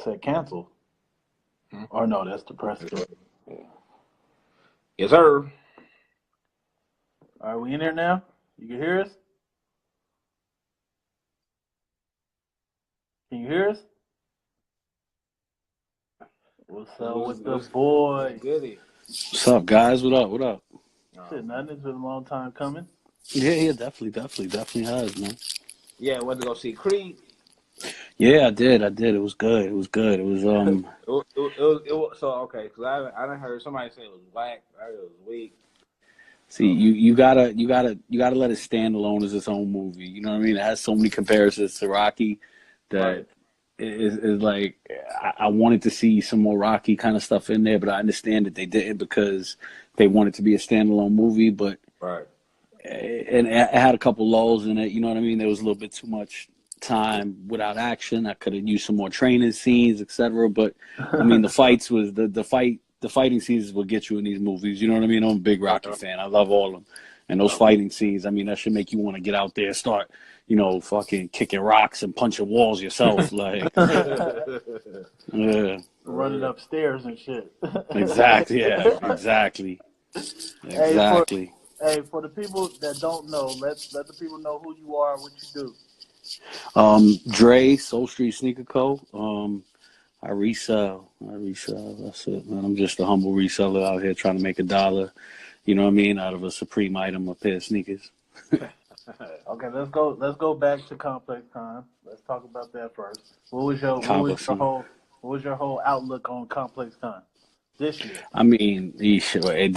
Said cancel. Or no, that's the press. Yes, sir. Are we in there now? You can hear us? Can you hear us? What's up with the boy? Goody. What's up, guys? What up? What up? Shit, nothing. It's been a long time coming. Yeah, definitely has, man. Yeah, went to go see Creed. Yeah, I did. It was good. It was good. It was It was so okay because I done heard somebody say it was whack. I heard it was weak. See, you gotta let it stand alone as its own movie. You know what I mean? It has so many comparisons to Rocky that is like I wanted to see some more Rocky kind of stuff in there, but I understand that they didn't because they wanted to be a standalone movie. But and it had a couple lulls in it. You know what I mean? There was a little bit too much time without action. I could have used some more training scenes, etc. But I mean, the fighting scenes is what get you in these movies. You know what I mean? I'm a big Rocky fan. I love all of them. And those fighting scenes, I mean, that should make you want to get out there and start, fucking kicking rocks and punching walls yourself. Like, yeah. Running upstairs and shit. Exactly. Yeah. Exactly. Exactly. Hey, for the people that don't know, let the people know who you are, what you do. Dre, SoleStreetSneakerCO. I resell. That's it, man. I'm just a humble reseller out here trying to make $1, you know what I mean, out of a supreme item, a pair of sneakers. Okay, let's go back to Complexcon. Let's talk about that first. What was your whole outlook on Complexcon this year? I mean, it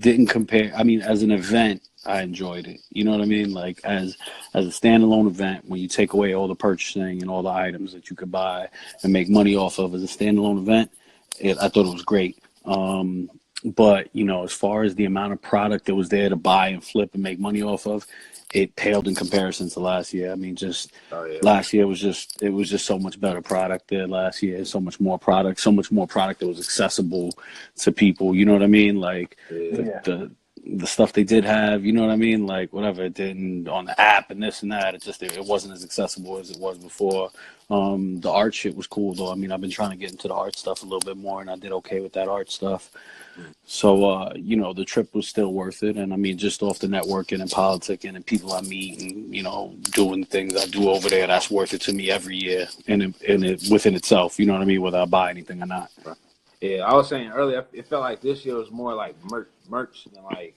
didn't compare. I mean, as an event, I enjoyed it. You know what I mean? Like as a standalone event, when you take away all the purchasing and all the items that you could buy and make money off of as a standalone event, I thought it was great. But as far as the amount of product that was there to buy and flip and make money off of, it paled in comparison to last year. I mean, last year was just so much better product there last year. So much more product that was accessible to people. You know what I mean? Like the stuff they did have, you know what I mean? Like whatever it didn't on the app and this and that. It wasn't as accessible as it was before. The art shit was cool though. I mean, I've been trying to get into the art stuff a little bit more, and I did okay with that art stuff. So, the trip was still worth it. And I mean, just off the networking and politicking and people I meet and, doing things I do over there, that's worth it to me every year and it within itself, you know what I mean? Whether I buy anything or not. Yeah, I was saying earlier, it felt like this year was more like merch than like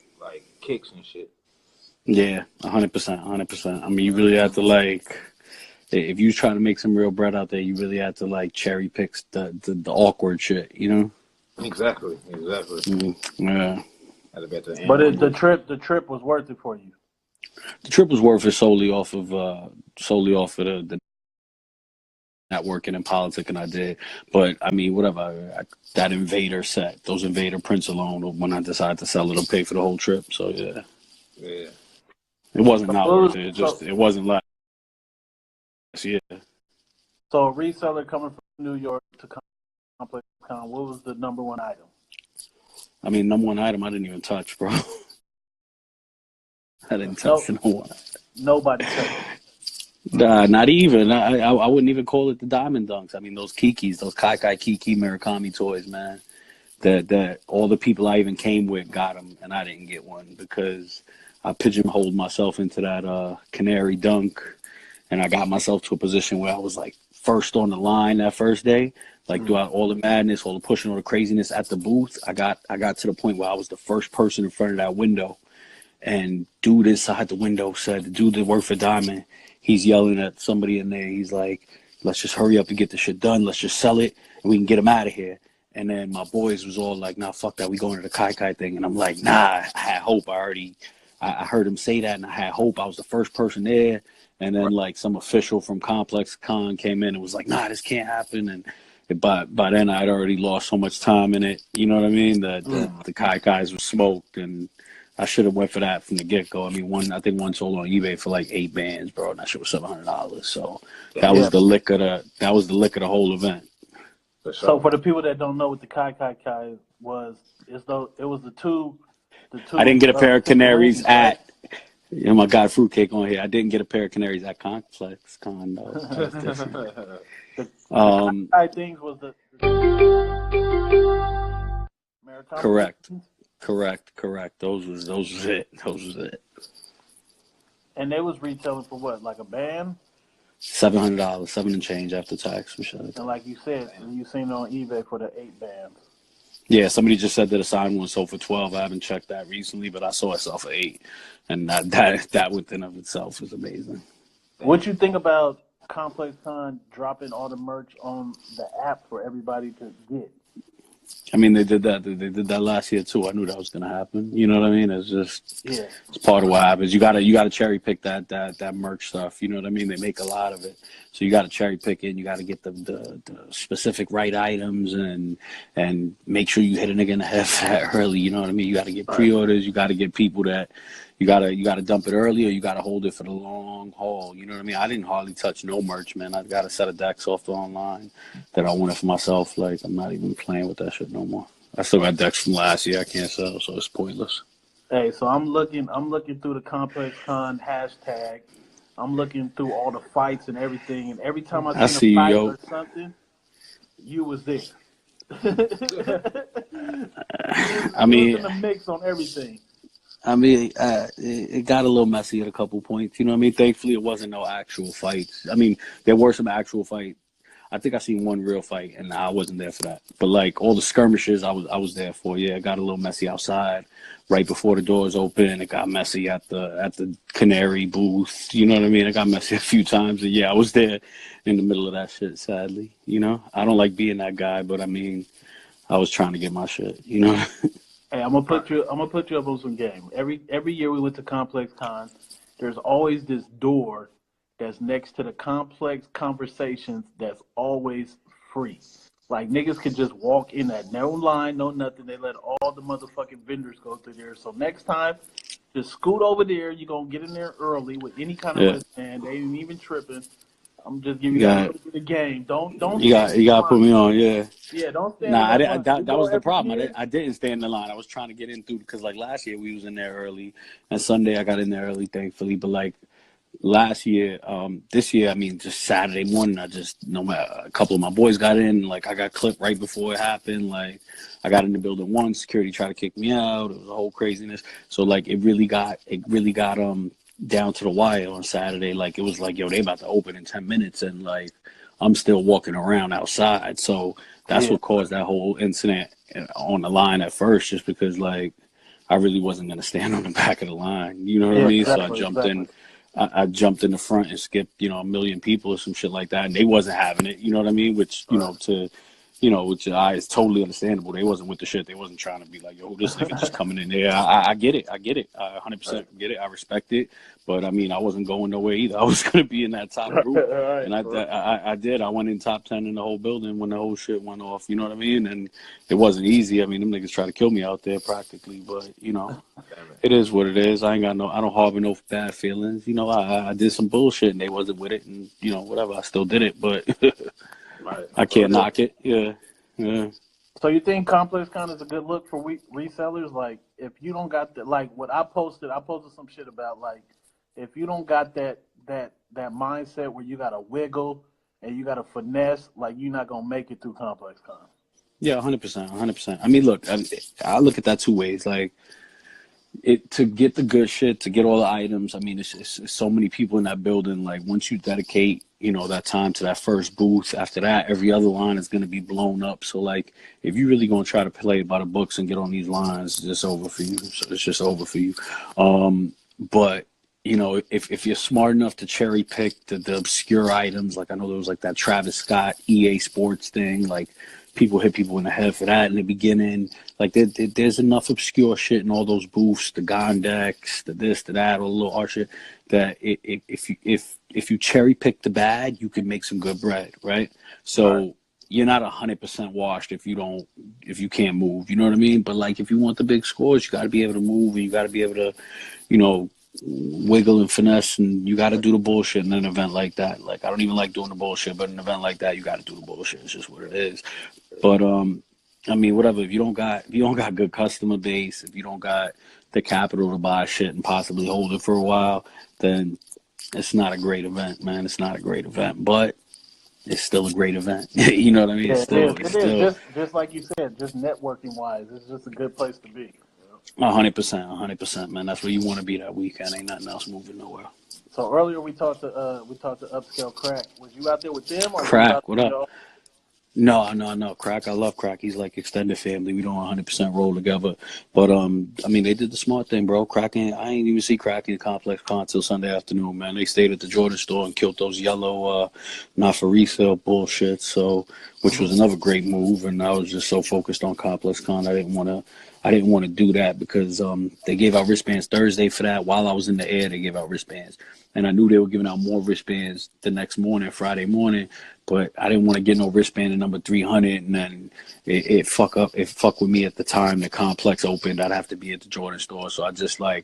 kicks and shit. Yeah, 100%. I mean, you really have to if you're trying to make some real bread out there, you really have to cherry pick the awkward shit, Exactly. Yeah. But the trip was worth it for you. The trip was worth it solely off of the networking and politicking I did. But I mean, whatever, that Invader set, those Invader prints alone, when I decided to sell it, it'll pay for the whole trip. So yeah, it wasn't not worth it. It wasn't last year. So a reseller coming from New York to Complexcon, what was the number one item? I mean, number one item I didn't even touch, bro. I didn't touch the number one. Nobody touched it. Not even. I wouldn't even call it the Diamond Dunks. I mean, those Kikis, those Kai Kiki Murakami toys, man. That all the people I even came with got them, and I didn't get one because I pigeonholed myself into that Canary Dunk, and I got myself to a position where I was like first on the line that first day. Like throughout all the madness, all the pushing, all the craziness at the booth, I got to the point where I was the first person in front of that window. And dude inside the window said, the dude that worked for Diamond, he's yelling at somebody in there. He's like, let's just hurry up and get the shit done. Let's just sell it and we can get him out of here. And then my boys was all like, nah, fuck that. We going to the Kai thing. And I'm like, nah, I had hope. I heard him say that and I had hope. I was the first person there. And then like some official from Complexcon came in and was like, nah, this can't happen. And by then I'd already lost so much time in it. You know what I mean? The Kai's were smoked, and I should have went for that from the get-go. I mean, I think one sold on eBay for like 8 bands, bro, and that shit was $700. So that was the lick of the whole event. So for the people that don't know what the Kai was, it was the two. I didn't get a pair of canaries at. My God, Fruitcake on here. I didn't get a pair of canaries at Complexcon though. The things was the Correct. Those was it. And they was retailing for what, like a band? $700, $7 and change after tax for sure. And like you said, you seen it on eBay for the 8 bands. Yeah, somebody just said that a signed one sold for 12. I haven't checked that recently, but I saw it sell for 8, and that within of itself is amazing. What you think about Complexcon dropping all the merch on the app for everybody to get? I mean, they did that last year too. I knew that was gonna happen. You know what I mean? It's just it's part of what happens. You gotta cherry pick that merch stuff. You know what I mean? They make a lot of it, so you gotta cherry pick it. And you gotta get the specific right items and make sure you hit a nigga in the head fat early. You know what I mean? You gotta get pre-orders. You gotta get people that you gotta dump it early, or you gotta hold it for the long haul. You know what I mean? I didn't hardly touch no merch, man. I got a set of decks off the online that I wanted for myself. Like, I'm not even playing with that shit no more. I still got decks from last year I can't sell, so it's pointless. Hey, so I'm looking through the Complexcon hashtag. I'm looking through all the fights and everything, and every time I see a fight or something, you was there. I mean, in the mix on everything. I mean, it got a little messy at a couple points. You know what I mean? Thankfully, it wasn't no actual fights. I mean, there were some actual fights. I think I seen one real fight, and I wasn't there for that. But like all the skirmishes, I was there for. Yeah, it got a little messy outside, right before the doors open. It got messy at the Canary booth. You know what I mean? It got messy a few times. And yeah, I was there in the middle of that shit. Sadly, you know, I don't like being that guy, but I mean, I was trying to get my shit. You know. Hey, I'm gonna put you up on some game. Every year we went to Complexcon, there's always this door that's next to the complex conversations that's always free. Like, niggas could just walk in that, no line, no nothing. They let all the motherfucking vendors go through there. So next time, just scoot over there. You're gonna get in there early with any kind of wristband. They ain't even tripping. I'm just giving you a little bit of game. Don't. You gotta put me on, yeah. Yeah, don't stand. Nah, that was the problem. I didn't stand in the line. I was trying to get in through because like last year we was in there early, and Sunday I got in there early, thankfully. But like last year, this year, I mean, just Saturday morning, a couple of my boys got in. Like I got clipped right before it happened. Like I got in the building once, security tried to kick me out. It was a whole craziness. So like it really got down to the wire on Saturday. Like it was like, yo, they about to open in 10 minutes and like I'm still walking around outside. So that's what caused that whole incident on the line at first, just because like I really wasn't going to stand on the back of the line. You know what I mean? Exactly, so I jumped in. I jumped in the front and skipped, a million people or some shit like that. And they wasn't having it, you know what I mean? Which, which is totally understandable. They wasn't with the shit. They wasn't trying to be like, yo, this nigga just coming in there. I get it. I 100% get it. I respect it. But I mean, I wasn't going nowhere either. I was going to be in that top group. And I did. I went in top 10 in the whole building when the whole shit went off. You know what I mean? And it wasn't easy. I mean, them niggas tried to kill me out there practically. But, it is what it is. I don't harbor no bad feelings. I did some bullshit and they wasn't with it. And, whatever. I still did it. But I can't knock it. Yeah. So you think Complexcon is a good look for resellers? Like, if you don't got that, like what I posted some shit about, like, if you don't got that mindset where you got to wiggle and you got to finesse, like, you're not going to make it through Complexcon. Yeah, 100%. I mean, look, I look at that two ways. Like, to get the good shit, to get all the items, I mean, it's so many people in that building. Like, once you dedicate, that time to that first booth, after that, every other line is going to be blown up. So, like, if you really going to try to play by the books and get on these lines, it's just over for you. So it's just over for you. But, if you're smart enough to cherry pick the obscure items, like I know there was like that Travis Scott EA Sports thing, like people hit people in the head for that in the beginning. Like there's enough obscure shit in all those booths, the Gondex, the this, the that, all the little art shit, that if you cherry pick the bad, you can make some good bread, right? So you're not 100% washed if you can't move, you know what I mean? But like if you want the big scores, you got to be able to move, and you got to be able to, wiggle and finesse, and you got to do the bullshit in an event like that. Like I don't even like doing the bullshit, but in an event like that, you got to do the bullshit. It's just what it is. But I mean, whatever. If you don't got good customer base, if you don't got the capital to buy shit and possibly hold it for a while, then it's not a great event, man. It's not a great event. But it's still a great event. You know what I mean? Yeah, It's still, it is. Just like you said, just networking wise, it's just a good place to be. 100%, man. That's where you want to be that weekend. Ain't nothing else moving nowhere. So earlier we talked to Upscale Crack. Was you out there with them or were you Crack, out what there, up? y'all? No. Crack, I love Crack. He's like extended family. We don't 100% roll together. But I mean, they did the smart thing, bro. I ain't even see Crack in Complexcon till Sunday afternoon, man. They stayed at the Jordan store and killed those yellow, not for resale bullshit. So, which was another great move. And I was just so focused on Complexcon, I didn't want to do that because they gave out wristbands Thursday for that. While I was in the air, they gave out wristbands. And I knew they were giving out more wristbands the next morning, Friday morning, but I didn't want to get no wristband at number 300, and then it fuck with me at the time the complex opened. I'd have to be at the Jordan store, so I just I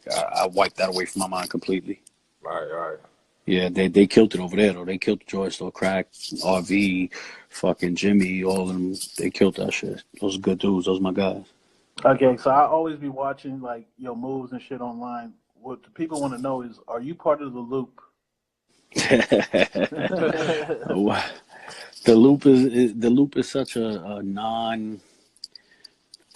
wiped that away from my mind completely. Right. Yeah, they killed it over there though. They killed the Jordan store, Crack, RV, fucking Jimmy, all of them. They killed that shit. Those are good dudes. Those are my guys. Okay, so I always be watching like your moves and shit online. What the people want to know is, are you part of the loop? The loop is such a non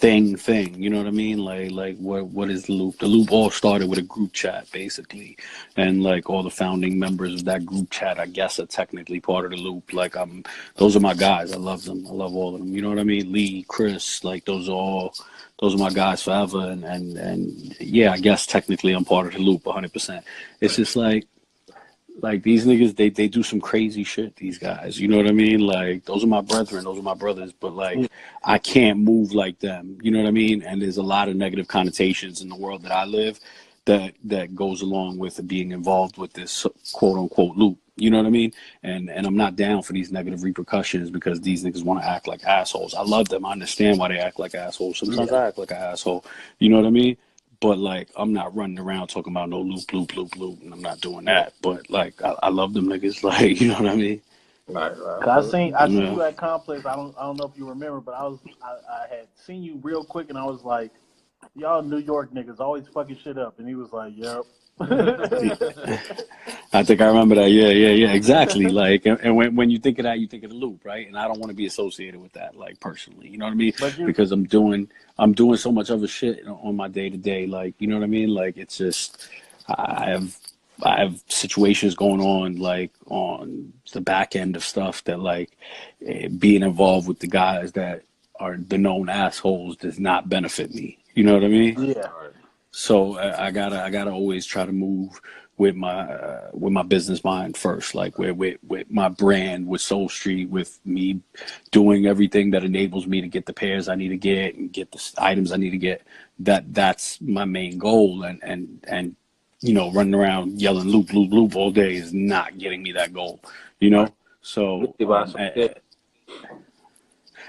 thing. You know what I mean? Like what is the loop? The loop all started with a group chat basically, and like all the founding members of that group chat, I guess, are technically part of the loop. Like those are my guys. I love them. I love all of them. You know what I mean? Lee, Chris, like those are my guys forever. And yeah, I guess technically I'm part of the loop 100%. It's just like these niggas, they do some crazy shit, these guys. You know what I mean? Like, those are my brethren, those are my brothers, but like, I can't move like them. You know what I mean? And there's a lot of negative connotations in the world that I live that goes along with being involved with this quote unquote loop. You know what I mean? And I'm not down for these negative repercussions because these niggas want to act like assholes. I love them. I understand why they act like assholes. Sometimes I act like an asshole. You know what I mean? But like, I'm not running around talking about no loop, and I'm not doing that. But like, I love them niggas. Like, you know what I mean? Right. I seen you at Complex. I don't know if you remember, but I had seen you real quick, and I was like, y'all New York niggas always fucking shit up, and he was like, yep. I think I remember that. Yeah, exactly. Like, and when you think of that, you think of the loop, right? And I don't want to be associated with that, like, personally. You know what I mean? Because I'm doing so much other shit on my day to day. Like, you know what I mean? Like, it's just I have situations going on, like, on the back end of stuff that, like, being involved with the guys that are the known assholes does not benefit me. You know what I mean? Yeah. So I gotta always try to move with my business mind first, like with my brand, with Soul Street, with me doing everything that enables me to get the pairs I need to get and get the items I need to get. That's my main goal, and you know, running around yelling loop all day is not getting me that goal. You know, so.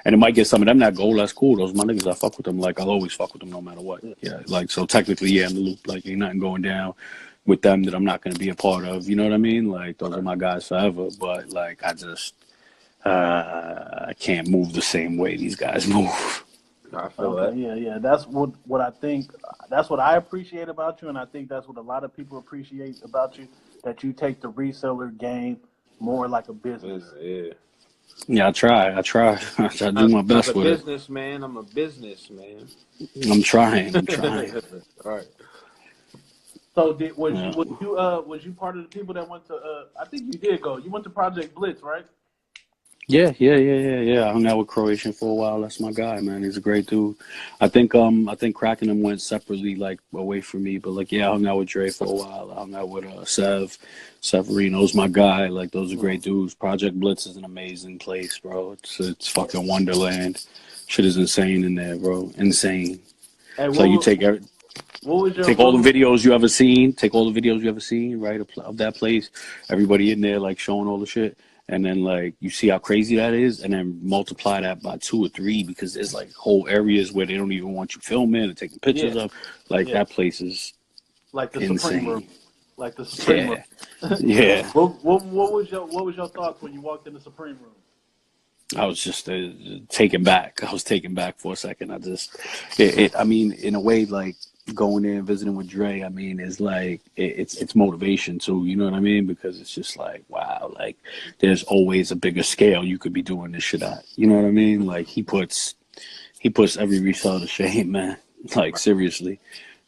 And it might get some of them that goal. That's cool. Those my niggas, I fuck with them. Like, I'll always fuck with them no matter what. Yeah. Like, so technically, yeah, in the loop. Like, ain't nothing going down with them that I'm not going to be a part of. You know what I mean? Like, those are my guys forever. But, like, I just, I can't move the same way these guys move. I feel that. Yeah. That's what I think. That's what I appreciate about you. And I think that's what a lot of people appreciate about you, that you take the reseller game more like a business. Yeah. Yeah, I try. I try to do my best with it. I'm a businessman. I'm trying. All right. So was you part of the people that went to? I think you did go. You went to Project Blitz, right? Yeah. I hung out with Croatian for a while. That's my guy, man. He's a great dude. I think Crack and him went separately, like, away from me. But like, yeah, I hung out with Dre for a while. I hung out with Severino's my guy. Like, those are great dudes. Project Blitz is an amazing place, bro. It's fucking Wonderland. Shit is insane in there, bro. Insane. Hey, so you take all the videos you ever seen, right, of that place. Everybody in there, like, showing all the shit. And then, like, you see how crazy that is, and then multiply that by 2 or 3, because there's, like, whole areas where they don't even want you filming and taking pictures of. Like, that place is like the insane. Supreme Room. Like the Supreme Room. Yeah. What was your thoughts when you walked in the Supreme Room? I was just taken back. I was taken back for a second. I mean, in a way, like, going there and visiting with Dre, I mean, is like it's motivation too. You know what I mean? Because it's just like, wow, like there's always a bigger scale you could be doing this shit at. You know what I mean? Like he puts every reseller to shame, man. Like seriously.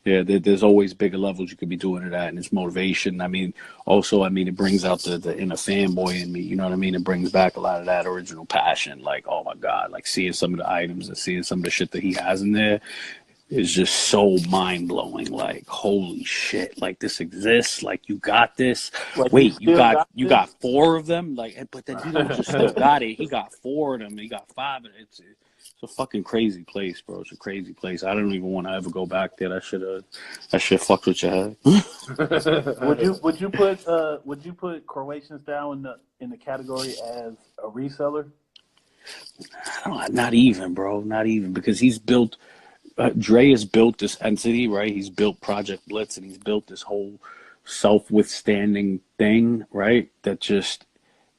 Yeah, there's always bigger levels you could be doing it at, and it's motivation. I mean, also, I mean, it brings out the inner fanboy in me. You know what I mean? It brings back a lot of that original passion. Like, oh my God, like seeing some of the items and seeing some of the shit that he has in there is just so mind blowing. Like, holy shit! Like this exists. Like you got this. Like Wait, you got this? 4 of them. Like, but then he don't just still got it. He got 4 of them. He got 5 of it. It's a fucking crazy place, bro. It's a crazy place. I don't even want to ever go back there. That shit fucked with your head. Would you put Croatian style in the category as a reseller? Not even, bro. Not even, because he's built. Dre has built this entity, right? He's built Project Blitz, and he's built this whole self-withstanding thing, right? That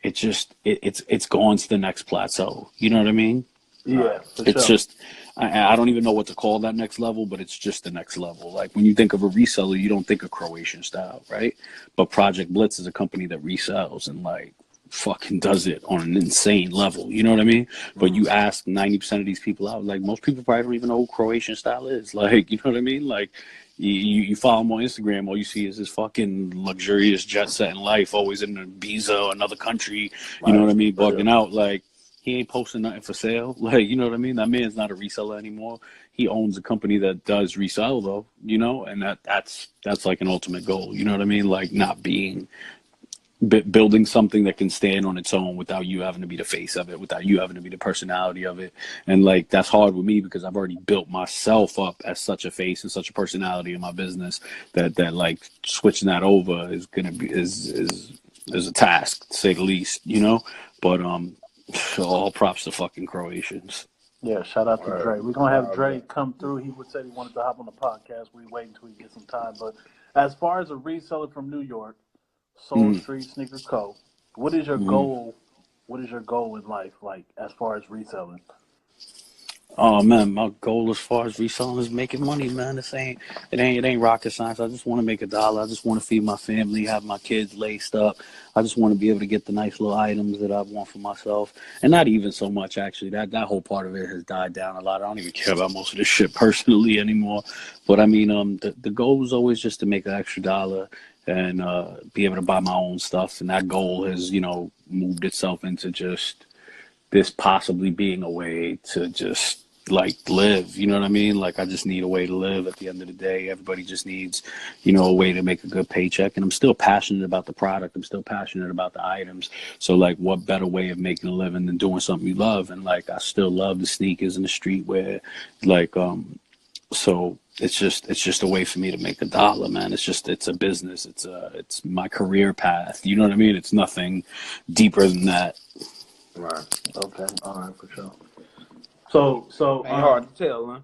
it's gone to the next plateau. You know what I mean? Yeah, it's just I don't even know what to call that next level, but it's just the next level. Like when you think of a reseller, you don't think of Croatian style, right? But Project Blitz is a company that resells and like fucking does it on an insane level. You know what I mean? But you ask 90% of these people out, like most people probably don't even know who Croatian style is. Like, you know what I mean? Like you follow him on Instagram, all you see is this fucking luxurious jet setting life, always in Ibiza or another country. You know what I mean? Bugging out like. He ain't posting nothing for sale. Like, you know what I mean? That man's not a reseller anymore. He owns a company that does resell though, you know, and that's like an ultimate goal. You know what I mean? Like not building something that can stand on its own without you having to be the face of it, without you having to be the personality of it. And like, that's hard with me because I've already built myself up as such a face and such a personality in my business that like switching that over is going to be, is a task to say the least, you know? But, all props to fucking Croatians. Yeah, shout out to Dre. We're gonna have Dre come through. He would say he wanted to hop on the podcast. We wait until he gets some time. But as far as a reseller from New York, SoleStreetSneakerCO, what is your goal? What is your goal in life, like as far as reselling? Oh man, my goal as far as reselling is making money, man. It ain't rocket science. I just want to make $1. I just want to feed my family, have my kids laced up. I just want to be able to get the nice little items that I want for myself, and not even so much actually. That whole part of it has died down a lot. I don't even care about most of this shit personally anymore. But I mean, the goal is always just to make an extra dollar and be able to buy my own stuff, and that goal has moved itself into just this possibly being a way to just like live, you know what I mean? Like I just need a way to live at the end of the day. Everybody just needs, a way to make a good paycheck. And I'm still passionate about the product. I'm still passionate about the items. So like what better way of making a living than doing something you love? And like I still love the sneakers and the streetwear. Like so it's just a way for me to make $1, man. It's a business. It's my career path. You know what I mean? It's nothing deeper than that. Right. Okay. All right, for sure. So ain't hard to tell, man.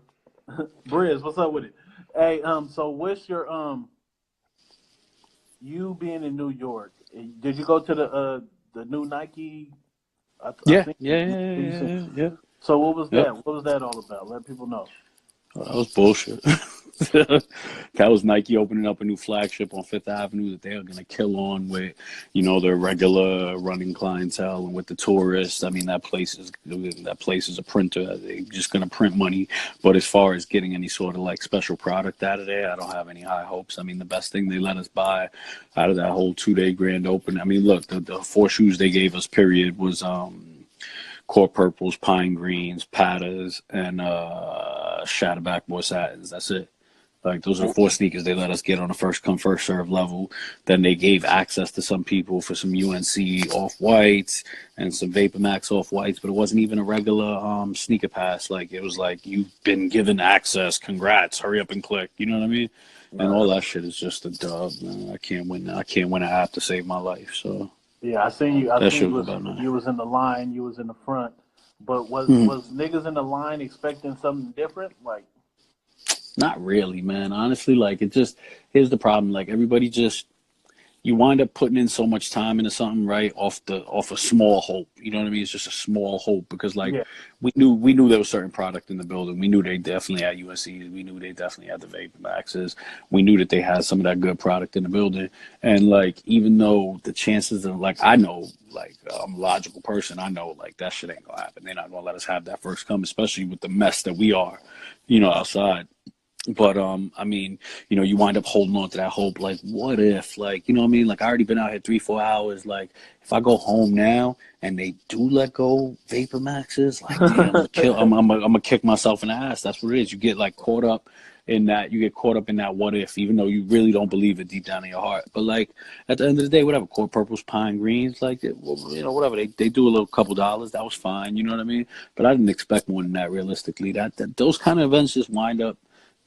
Briz, what's up with it? Hey, so what's your you being in New York? Did you go to the new Nike? Yeah. So what was that? What was that all about? Let people know. That was bullshit. That was Nike opening up a new flagship on Fifth Avenue that they're gonna kill on with, their regular running clientele and with the tourists. I mean, that place is a printer. They're just gonna print money. But as far as getting any sort of like special product out of there, I don't have any high hopes. I mean, the best thing they let us buy out of that whole 2-day grand opening. I mean, look, the 4 shoes they gave us, period, was Court Purples, Pine Greens, Pattas, and Shatterback Boy Satins. That's it. Like those are the 4 sneakers they let us get on a first come first serve level. Then they gave access to some people for some UNC off whites and some Vapor Max off whites, but it wasn't even a regular sneaker pass. Like it was like, you've been given access. Congrats. Hurry up and click. You know what I mean? And all that shit is just a dub, man. I can't win an app to save my life. So yeah, I seen you. You was in the line. You was in the front. But was niggas in the line expecting something different? Like, not really, man. Honestly, like here's the problem. Like everybody just you wind up putting in so much time into something, right? Off a small hope. You know what I mean? It's just a small hope because like Yeah. we knew there was certain product in the building. We knew they definitely had UNCs. We knew they definitely had the Vapor Maxes. We knew that they had some of that good product in the building. And like even though the chances of like I know like I'm a logical person, I know like that shit ain't gonna happen. They're not gonna let us have that first come, especially with the mess that we are, outside. But I mean, you wind up holding on to that hope. Like, what if, like, you know what I mean? Like, I already been out here 3-4 hours. Like, if I go home now and they do let go Vapor Maxes, like, damn, I'm gonna kill. I'm gonna kick myself in the ass. That's what it is. You get like caught up in that. You get caught up in that what if, even though you really don't believe it deep down in your heart. But like at the end of the day, whatever. Core purples, pine greens, like, whatever. They do a little couple dollars. That was fine. You know what I mean? But I didn't expect more than that. Realistically, that those kind of events just wind up.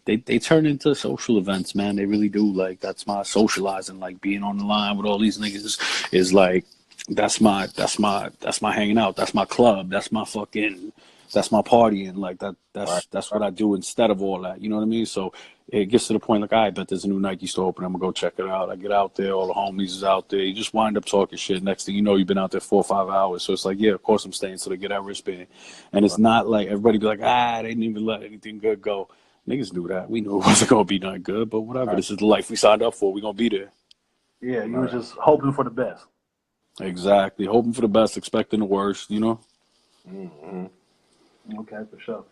They turn into social events, man. They really do. Like that's my socializing. Like being on the line with all these niggas is like that's my hanging out. That's my club. That's my partying. Like that's what I do instead of all that. You know what I mean? So it gets to the point like, I bet there's a new Nike store open. I'm gonna go check it out. I get out there, all the homies is out there. You just wind up talking shit. Next thing you know, you've been out there 4 or 5 hours. So it's like, yeah, of course I'm staying till they get that wristband. And it's not like everybody be like, they didn't even let anything good go. Niggas knew that. We knew it wasn't going to be nothing good, but whatever. Right. This is the life we signed up for. We're going to be there. Yeah, you were just hoping for the best. Exactly. Hoping for the best, expecting the worst, Mm-hmm. Okay, for sure.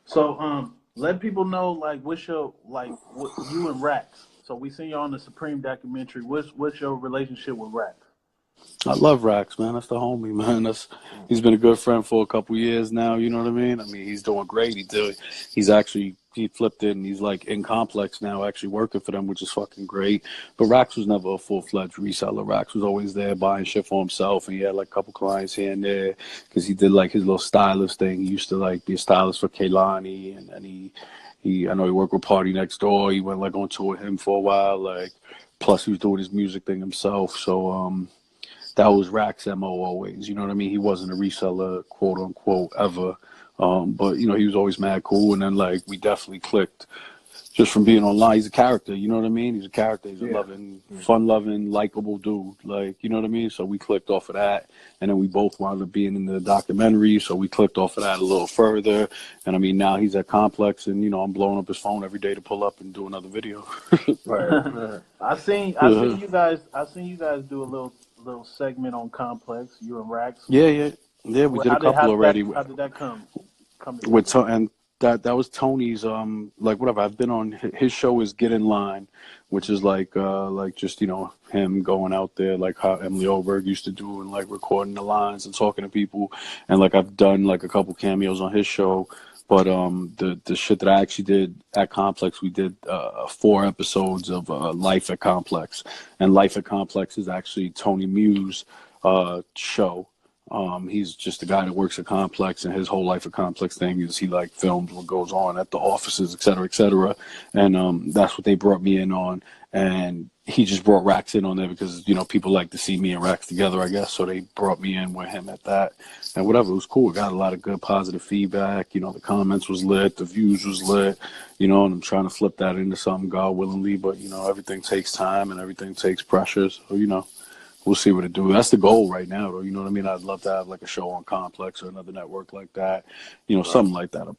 So, let people know, like, what's your, like, what you and Rax. So we seen you on the Supreme documentary. What's your relationship with Rax? I love Rax, man. That's the homie, man. He's been a good friend for a couple years now. You know what I mean? I mean, he's doing great. He flipped it and he's like in Complex now, actually working for them, which is fucking great. But Rax was never a full-fledged reseller. Rax was always there buying shit for himself, and he had like a couple clients here and there because he did like his little stylist thing. He used to like be a stylist for Kehlani, and then I know he worked with Party Next Door. He went like on tour with him for a while. Like, plus he was doing his music thing himself. So that was Rax's MO always. You know what I mean? He wasn't a reseller, quote unquote, ever. But he was always mad cool, and then like we definitely clicked just from being online. He's a character, you know what I mean? He's a character. He's a fun-loving, likable dude. Like, you know what I mean? So we clicked off of that, and then we both wound up being in the documentary. So we clicked off of that a little further, and I mean now he's at Complex, and I'm blowing up his phone every day to pull up and do another video. Right. I seen you guys do a little segment on Complex. You and Rax. Yeah. We did a couple already. How did that come with and that was Tony's like whatever. I've been on his show is Get in Line, which is like just him going out there like how Emily Oberg used to do and like recording the lines and talking to people, and like I've done like a couple cameos on his show. But the shit that I actually did at Complex, we did 4 episodes of Life at Complex, and Life at Complex is actually Tony Mew's show. He's just a guy that works at Complex, and his whole Life at Complex thing is he like films what goes on at the offices, et cetera, and that's what they brought me in on. And he just brought Rax in on there because people like to see me and Rax together, I guess. So they brought me in with him at that, and whatever. It was cool. Got a lot of good positive feedback. The comments was lit, the views was lit. And I'm trying to flip that into something, God willingly. But everything takes time and everything takes pressure. So we'll see what it do. That's the goal right now, though. You know what I mean? I'd love to have like a show on Complex or another network like that. Something like that.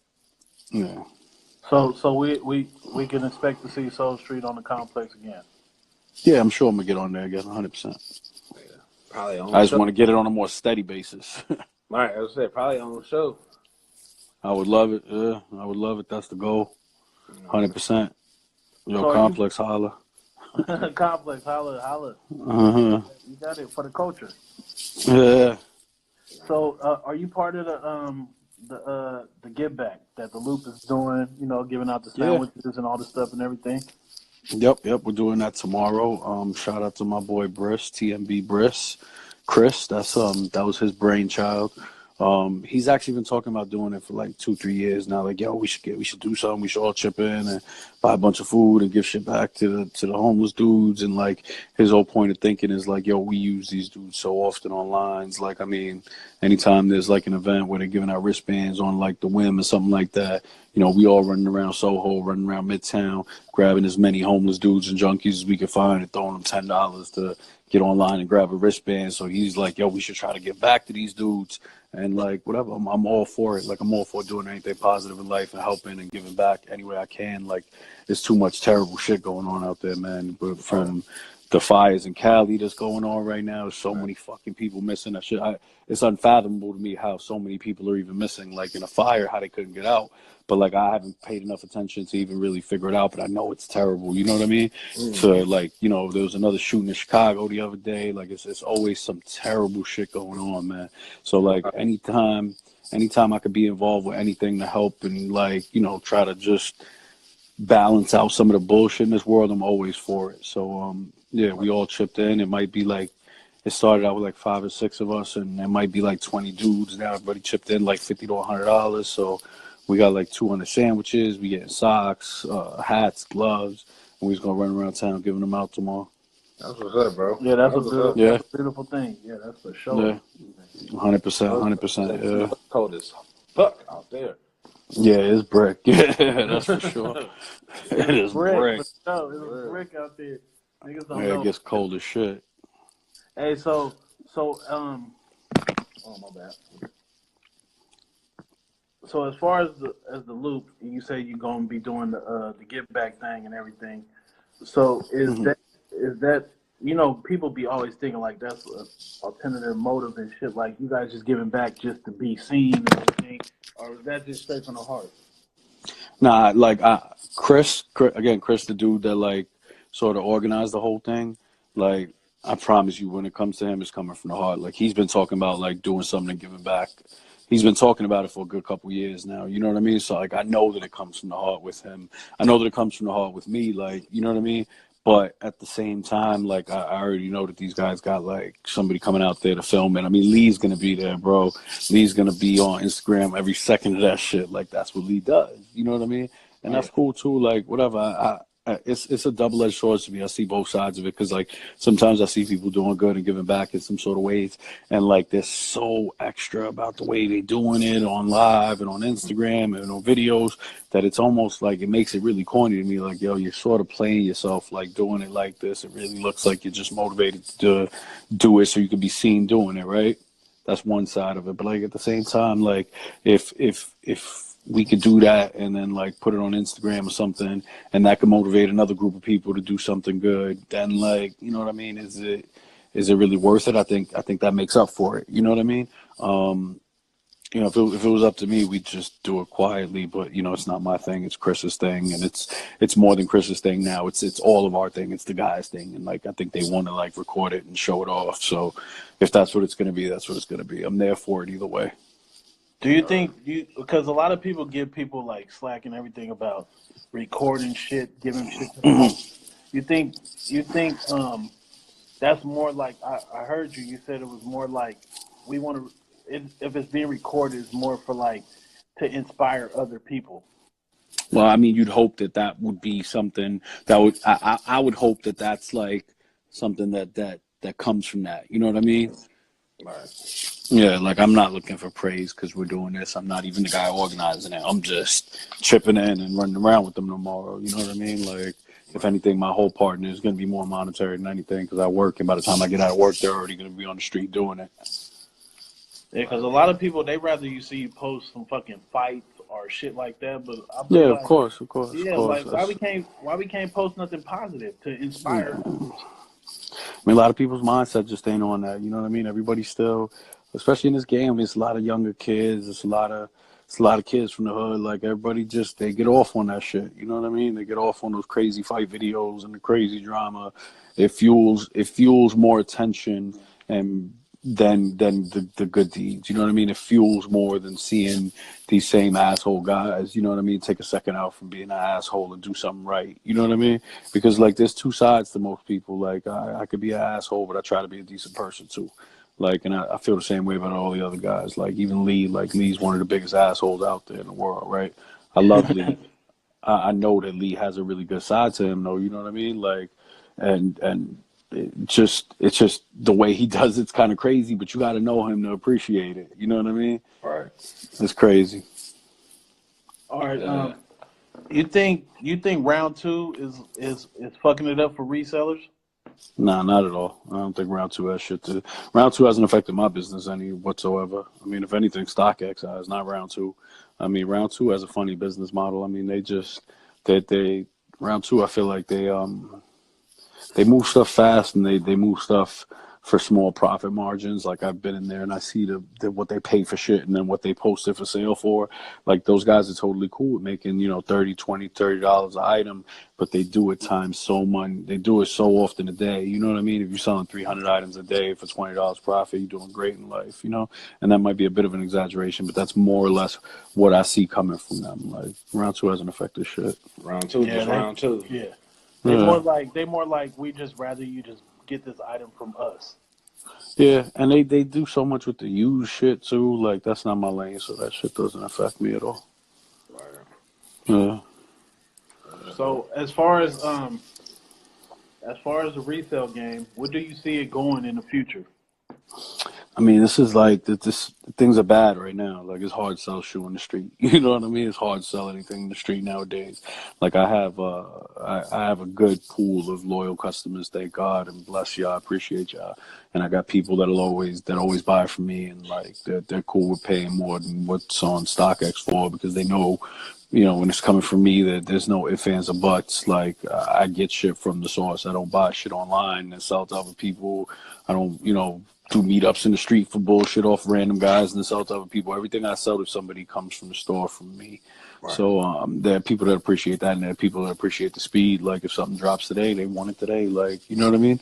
Yeah. So we can expect to see Soul Street on the Complex again. Yeah, I'm sure I'm gonna get on there again, 100%. Yeah, probably on. I just want to get it on a more steady basis. Right, I was saying probably on the show. I would love it. Yeah, I would love it. That's the goal, 100%. Yo, So Complex, holla. Complex, holla. Uh-huh. You got it for the culture. Yeah. So, are you part of the give back that the Loop is doing? Giving out the sandwiches and all the stuff and everything. Yep. We're doing that tomorrow. Shout out to my boy Briss, TMB Briss, Chris. That was his brainchild. He's actually been talking about doing it for like 2-3 years now. Like, yo, we should do something. We should all chip in and buy a bunch of food and give shit back to the homeless dudes. And like his whole point of thinking is like, yo, we use these dudes so often online. Like, I mean, anytime there's like an event where they're giving out wristbands on like the whim or something like that, you know, we all running around Soho, running around Midtown, grabbing as many homeless dudes and junkies as we can find and throwing them $10 to get online and grab a wristband. So he's like, yo, we should try to give back to these dudes. And like, whatever, I'm all for it. Like, I'm all for doing anything positive in life and helping and giving back any way I can. Like, there's too much terrible shit going on out there, man. But from the fires in Cali that's going on right now, there's so many fucking people missing. That shit, it's unfathomable to me how so many people are even missing. Like, in a fire, how they couldn't get out. But like, I haven't paid enough attention to even really figure it out. But I know it's terrible. You know what I mean? To like, you know, there was another shooting in Chicago the other day. Like, it's always some terrible shit going on, man. So like, anytime I could be involved with anything to help and like, you know, try to just balance out some of the bullshit in this world, I'm always for it. So yeah, we all chipped in. It might be like, it started out with like 5 or 6 of us, and it might be like 20 dudes. Now everybody chipped in like $50 to $100. So we got like 200 sandwiches. We getting socks, hats, gloves, and we just gonna run around town giving them out tomorrow. That's what's up, bro. Yeah, that's a beautiful thing. Yeah, that's for sure. Yeah, 100%, 100%. Yeah, Cold as fuck out there. yeah, it's brick. Yeah, that's for sure. It is brick. No, it's brick out there. Niggas don't Yeah, know. it gets cold as shit. Hey, oh my bad. So as far as the loop, you say you're gonna be doing the give back thing and everything. So is that you know, people be always thinking like that's an alternative motive and shit, like you guys just giving back just to be seen and everything, or is that just straight from the heart? Nah, like Chris, the dude that like sort of organized the whole thing, like I promise you, when it comes to him, it's coming from the heart. Like, he's been talking about like doing something and giving back. He's been talking about it for a good couple years now. You know what I mean? So like, I know that it comes from the heart with him. I know that it comes from the heart with me. Like, you know what I mean? But at the same time, like, I already know that these guys got like somebody coming out there to film it. I mean, Lee's gonna be there, bro. Lee's gonna be on Instagram every second of that shit. Like, that's what Lee does. You know what I mean? And that's cool too. Like, whatever. It's a double-edged sword to me. I see both sides of it, because like sometimes I see people doing good and giving back in some sort of ways, and like they're so extra about the way they're doing it on live and on Instagram and on videos that it's almost like it makes it really corny to me. Like, yo, you're sort of playing yourself, like doing it like this. It really looks like you're just motivated to do it so you can be seen doing it, right? That's one side of it. But like at the same time, like if we could do that and then like put it on Instagram or something, and that could motivate another group of people to do something good, then like, you know what I mean? Is it really worth it? I think that makes up for it. You know what I mean? You know, if it was up to me, we'd just do it quietly, but you know, it's not my thing. It's Chris's thing, and it's more than Chris's thing now. It's all of our thing. It's the guys' thing. And like, I think they want to like record it and show it off. So if that's what it's going to be, that's what it's going to be. I'm there for it either way. Do you think because a lot of people give people like slack and everything about recording shit, giving shit to them. You think that's more like, I heard you said it was more like we want to, if it's being recorded, it's more for like to inspire other people. Well, I mean, you'd hope that would be something that would, I would hope that that's like something that comes from that. You know what I mean? Right. Yeah, like I'm not looking for praise because we're doing this. I'm not even the guy organizing it. I'm just chipping in and running around with them tomorrow. You know what I mean? Like, if anything, my whole partner is going to be more monetary than anything, because I work, and by the time I get out of work, they're already going to be on the street doing it. Yeah, because a lot of people, they rather you see you post some fucking fights or shit like that. But yeah, like, of course. Yeah, like why we can't post nothing positive to inspire? Yeah. I mean, a lot of people's mindset just ain't on that. You know what I mean? Everybody's still, especially in this game, it's a lot of younger kids. It's a lot of kids from the hood. Like, everybody just, they get off on that shit. You know what I mean? They get off on those crazy fight videos and the crazy drama. It fuels more attention and than the good deeds. You know what I mean? It fuels more than seeing these same asshole guys, you know what I mean, take a second out from being an asshole and do something right. You know what I mean? Because like, there's two sides to most people. Like, I could be an asshole, but I try to be a decent person too. Like, and I feel the same way about all the other guys. Like, even Lee, like, Lee's one of the biggest assholes out there in the world, right? I love Lee. I know that Lee has a really good side to him, though. You know what I mean? Like, and it's just the way he does it's kind of crazy, but you got to know him to appreciate it. You know what I mean? Right. It's crazy. All right. You think round two is fucking it up for resellers? Nah, not at all. I don't think round two has shit to. Round two hasn't affected my business any whatsoever. I mean, if anything, StockX has, not round two. I mean, round two has a funny business model. I mean, they round two. I feel like they move stuff fast and they move stuff for small profit margins. Like, I've been in there and I see the what they pay for shit and then what they post it for sale for. Like, those guys are totally cool with making, $30, $20, $30 an item, but they do it times so much. They do it so often a day. You know what I mean? If you're selling 300 items a day for $20 profit, you're doing great in life, And that might be a bit of an exaggeration, but that's more or less what I see coming from them. Like, round two hasn't affected shit. Round two, Yeah, round two. Yeah. They more like we just rather you just get this item from us. Yeah, and they do so much with the used shit too. Like, that's not my lane, so that shit doesn't affect me at all. Right. Yeah. So as far as the resale game, what do you see it going in the future? I mean, this is like this. Things are bad right now. Like, it's hard to sell shoe in the street. You know what I mean? It's hard to sell anything in the street nowadays. Like, I have a good pool of loyal customers. Thank God and bless y'all. I appreciate y'all. And I got people that always buy from me, and like they're cool with paying more than what's on StockX for, because they know, when it's coming from me, that there's no ifs, ands, or buts. Like, I get shit from the source. I don't buy shit online and sell to other people. I don't, do meetups in the street for bullshit off random guys and sell to other people. Everything I sell to somebody comes from the store from me. Right. So there are people that appreciate that, and there are people that appreciate the speed. Like, if something drops today, they want it today. Like, you know what I mean?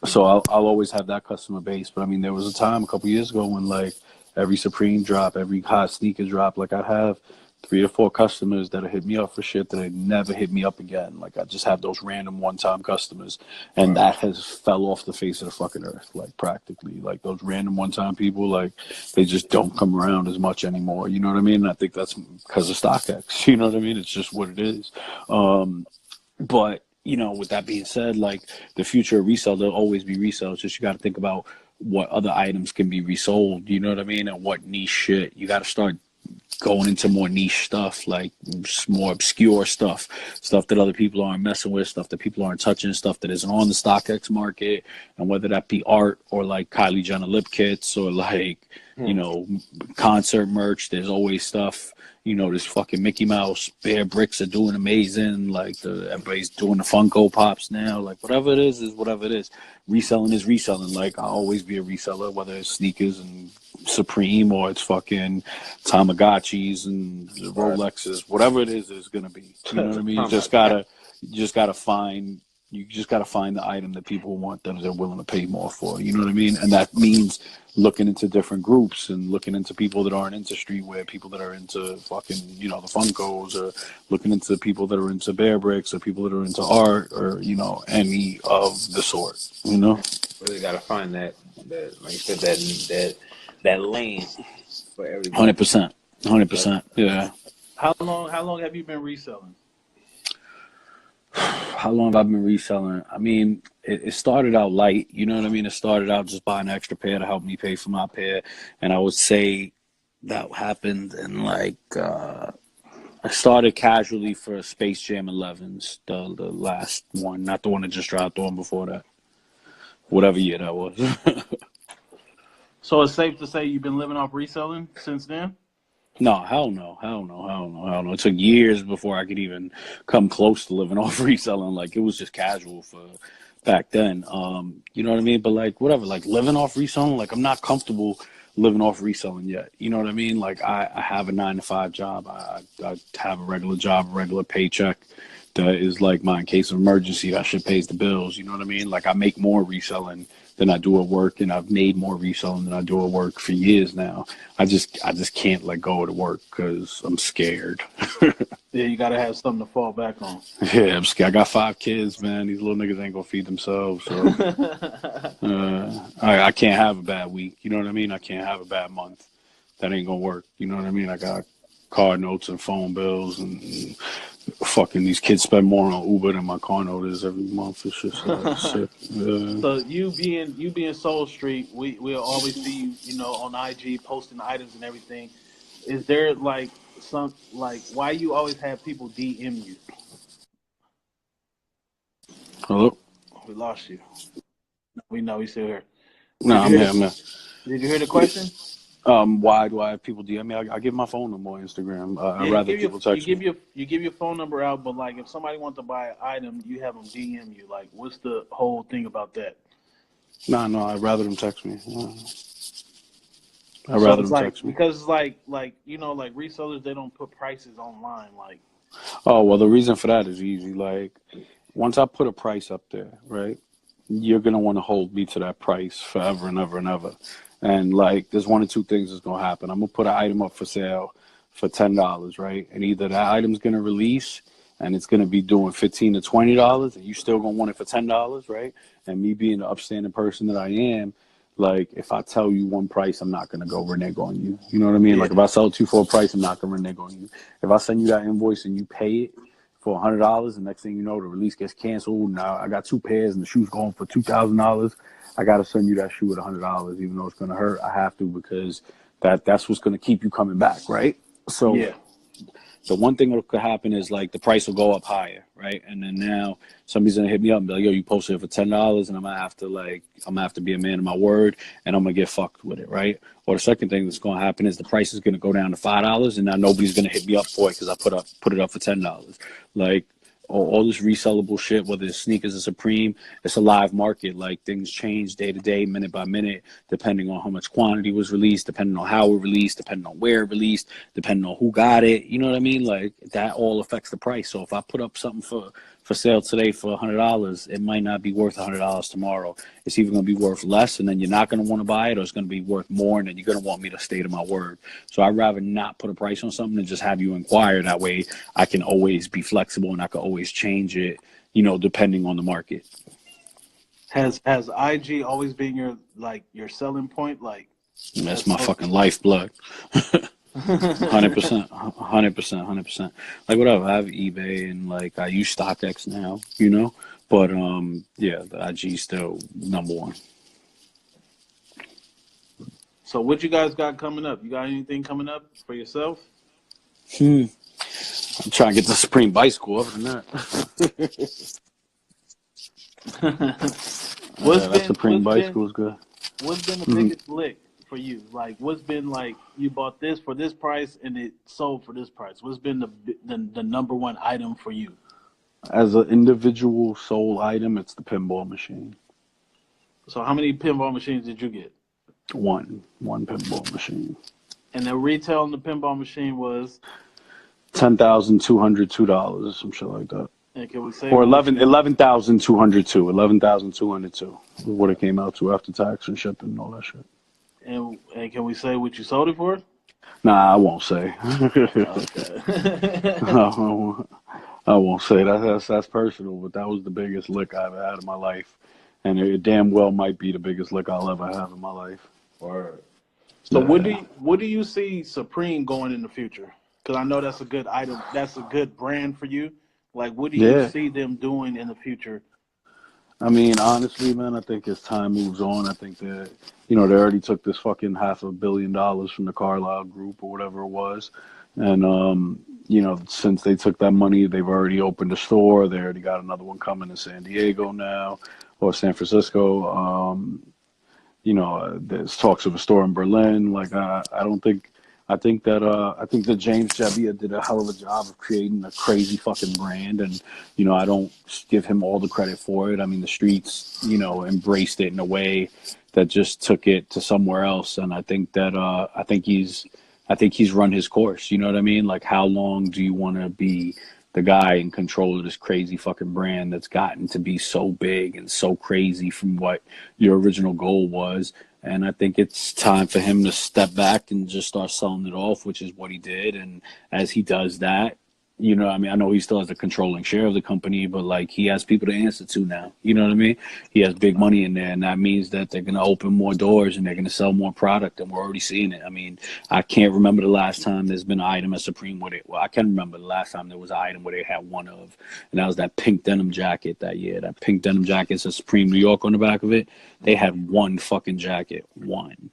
So I'll always have that customer base. But I mean, there was a time a couple years ago when, like, every Supreme drop, every hot sneaker drop, like, I'd have 3 or 4 customers that'll hit me up for shit that they never hit me up again. Like, I just have those random one-time customers, and that has fell off the face of the fucking earth, like, practically. Like, those random one-time people, like, they just don't come around as much anymore. You know what I mean? And I think that's because of StockX. You know what I mean? It's just what it is. But with that being said, like, the future of resale, there'll always be resale. It's just you got to think about what other items can be resold. You know what I mean? And what niche shit. You got to start going into more niche stuff, like more obscure stuff that other people aren't messing with, stuff that people aren't touching, stuff that isn't on the StockX market, and whether that be art or like Kylie Jenner lip kits or like concert merch. There's always stuff. This fucking Mickey Mouse Bear Bricks are doing amazing. Like, everybody's doing the Funko Pops now. Like, whatever it is whatever it is. Reselling is reselling. Like, I'll always be a reseller, whether it's sneakers and Supreme or it's fucking Tamagotchis and Rolexes. Whatever it is, it's gonna be. You know what I mean? You just gotta find the item that people want, that they're willing to pay more for. You know what I mean? And that means looking into different groups and looking into people that aren't into streetwear, people that are into fucking, the Funkos, or looking into people that are into Bear Bricks, or people that are into art, or, any of the sort, Really got to find that, like you said, that lane for everybody. 100%. Yeah. How long have you been reselling? How long have I been reselling? I mean, it started out light. You know what I mean? It started out just buying an extra pair to help me pay for my pair. And I would say that happened in like, I started casually for Space Jam 11s, the last one, not the one that just dropped, the one before that. Whatever year that was. So it's safe to say you've been living off reselling since then? No, hell no. It took years before I could even come close to living off reselling. Like, it was just casual for back then. You know what I mean? But like, whatever, like living off reselling, like, I'm not comfortable living off reselling yet. You know what I mean? Like, I have a 9-to-5 job. I have a regular job, a regular paycheck that is like my in case of emergency, that shit pays the bills. You know what I mean? Like, I make more reselling than I do at work, and I've made more reselling than I do at work for years now. I just can't let go of the work because I'm scared. Yeah, you gotta have something to fall back on. Yeah, I'm scared. I got 5 kids, man. These little niggas ain't gonna feed themselves, so I can't have a bad week. You know what I mean? I can't have a bad month. That ain't gonna work. You know what I mean? I got car notes and phone bills, and fucking these kids spend more on Uber than my car note is every month. It's just sick. So you being Soul Street, we'll always see you, on IG posting items and everything. Is there like why you always have people DM you? Hello? We lost you. We know he's still here. No, I'm here. Did you hear the question? Why do I have people DM me? I give my phone number on Instagram. I'd rather people text me. You give your phone number out, but like if somebody wants to buy an item, you have them DM you. Like, what's the whole thing about that? No, I'd rather them text me. I'd rather them text me. Because like resellers, they don't put prices online. Like, oh well, the reason for that is easy. Like, once I put a price up there, right, you're gonna want to hold me to that price forever and ever and ever. And like, there's one or two things that's gonna happen. I'm gonna put an item up for sale for $10, right? And either that item's gonna release and it's gonna be doing $15 to $20, and you still gonna want it for $10, right? And me being the upstanding person that I am, like, if I tell you one price, I'm not gonna go renege on you. You know what I mean? Yeah. Like, if I sell it to you for a price, I'm not gonna renege on you. If I send you that invoice and you pay it for $100, the next thing you know, the release gets canceled. Now I got 2 pairs and the shoe's going for $2,000. I got to send you that shoe at $100, even though it's going to hurt. I have to, because that's what's going to keep you coming back, right? So yeah. The one thing that could happen is like the price will go up higher, right? And then now somebody's gonna hit me up and be like, "Yo, you posted it for $10," and I'm gonna have to be a man of my word, and I'm gonna get fucked with it, right? Or the second thing that's gonna happen is the price is gonna go down to $5, and now nobody's gonna hit me up for it because I put it up for $10. Like, all this resellable shit, whether it's sneakers or Supreme, it's a live market. Like, things change day to day, minute by minute, depending on how much quantity was released, depending on how it released, depending on where it released, depending on who got it. You know what I mean? Like, that all affects the price. So if I put up something for sale today for $100, it might not be worth $100 tomorrow. It's either going to be worth less, and then you're not going to want to buy it, or it's going to be worth more, and then you're going to want me to stay to my word. So I'd rather not put a price on something and just have you inquire. That way I can always be flexible, and I can always change it, depending on the market. Has IG always been your selling point? Like, that's my fucking lifeblood. 100%. Like, whatever. I have eBay, and like I use StockX now, but yeah, the IG still number one. So what you guys got coming up? You got anything coming up for yourself? I'm trying to get the Supreme bicycle. Other than that, Supreme bicycle is good. What's been the biggest lick for you? Like, what's been like you bought this for this price and it sold for this price? What's been the number one item for you? As an individual sold item, it's the pinball machine. So how many pinball machines did you get? One pinball machine. And the retail on the pinball machine was $10,202, some shit like that. And can we say or $11,202. $11,202 is what it came out to after tax and shipping and all that shit. And can we say what you sold it for? Nah, I won't say. Okay. I won't say that. That's personal, but that was the biggest lick I ever had in my life, and it damn well might be the biggest lick I'll ever have in my life. Word. So what do you see Supreme going in the future? Because I know that's a good item. That's a good brand for you. Like, what do you see them doing in the future? I mean, honestly, man, I think as time moves on, I think that, they already took this fucking $500 million from the Carlyle Group or whatever it was. And, since they took that money, they've already opened a store. They already got another one coming in San Diego now, or San Francisco. There's talks of a store in Berlin. Like, I think that James Javier did a hell of a job of creating a crazy fucking brand, and I don't give him all the credit for it. I mean, the streets embraced it in a way that just took it to somewhere else, and I think that I think he's run his course. You know what I mean? Like, how long do you want to be the guy in control of this crazy fucking brand that's gotten to be so big and so crazy from what your original goal was? And I think it's time for him to step back and just start selling it off, which is what he did. And as he does that, You know, I mean, I know he still has a controlling share of the company, but like he has people to answer to now. You know what I mean? He has big money in there, and that means that they're going to open more doors and they're going to sell more product, and we're already seeing it. I mean, I can't remember the last time there's been an item at Supreme with it. Well, I can remember the last time there was an item where they had one of, and that was that pink denim jacket that year. That pink denim jacket says Supreme New York on the back of it. They had one fucking jacket, one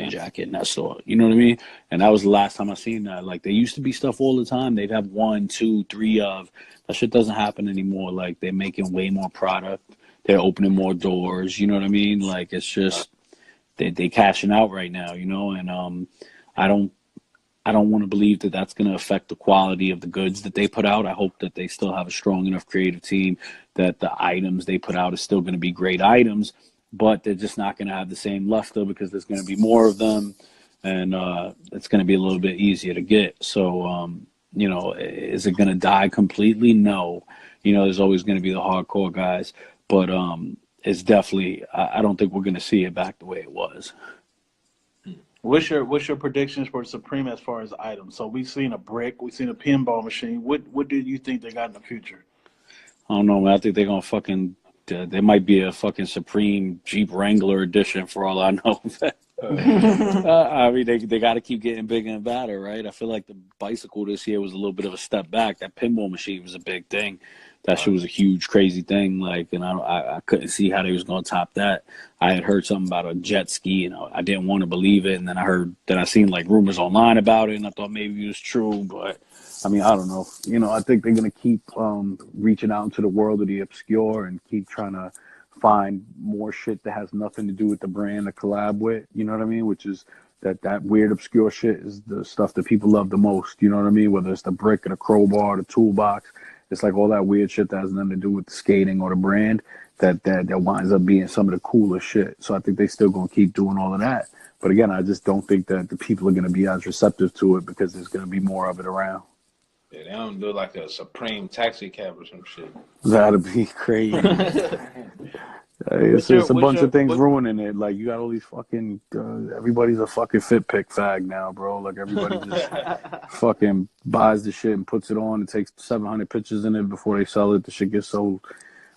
jacket in that store. You know what I mean? And that was the last time I seen that. Like, there used to be stuff all the time. They'd have 1, 2, 3 of. That shit doesn't happen anymore. Like, they're making way more product. They're opening more doors. You know what I mean? Like, it's just they cashing out right now. You know, and I don't want to believe that that's going to affect the quality of the goods that they put out. I hope that they still have a strong enough creative team that the items they put out is still going to be great items. But they're just not going to have the same luster because there's going to be more of them, and it's going to be a little bit easier to get. So, you know, is it going to die completely? No. You know, there's always going to be the hardcore guys, but it's definitely, I don't think we're going to see it back the way it was. What's your predictions for Supreme as far as items? So we've seen a brick, we've seen a pinball machine. What do you think they got in the future? I don't know, man. I think they're going to fucking... there might be a fucking Supreme Jeep Wrangler edition for all I know. I mean, they got to keep getting bigger and badder, right? I feel like the bicycle this year was a little bit of a step back. That pinball machine was a big thing. That shit was a huge, crazy thing. Like, and I couldn't see how they was going to top that. I had heard something about a jet ski, and I didn't want to believe it. And then I seen like rumors online about it, and I thought maybe it was true, but I mean, I don't know. You know, I think they're going to keep reaching out into the world of the obscure and keep trying to find more shit that has nothing to do with the brand to collab with. You know what I mean? Which is that weird obscure shit is the stuff that people love the most. You know what I mean? Whether it's the brick or the crowbar or the toolbox, it's like all that weird shit that has nothing to do with the skating or the brand that winds up being some of the coolest shit. So I think they still going to keep doing all of that. But again, I just don't think that the people are going to be as receptive to it because there's going to be more of it around. Yeah, they don't do like a Supreme taxi cab or some shit. That'd be crazy. It's a bunch of things ruining it. Like, you got all these fucking, everybody's a fucking fit pick fag now, bro. Like, everybody just fucking buys the shit and puts it on. It takes 700 pictures in it before they sell it. The shit gets sold.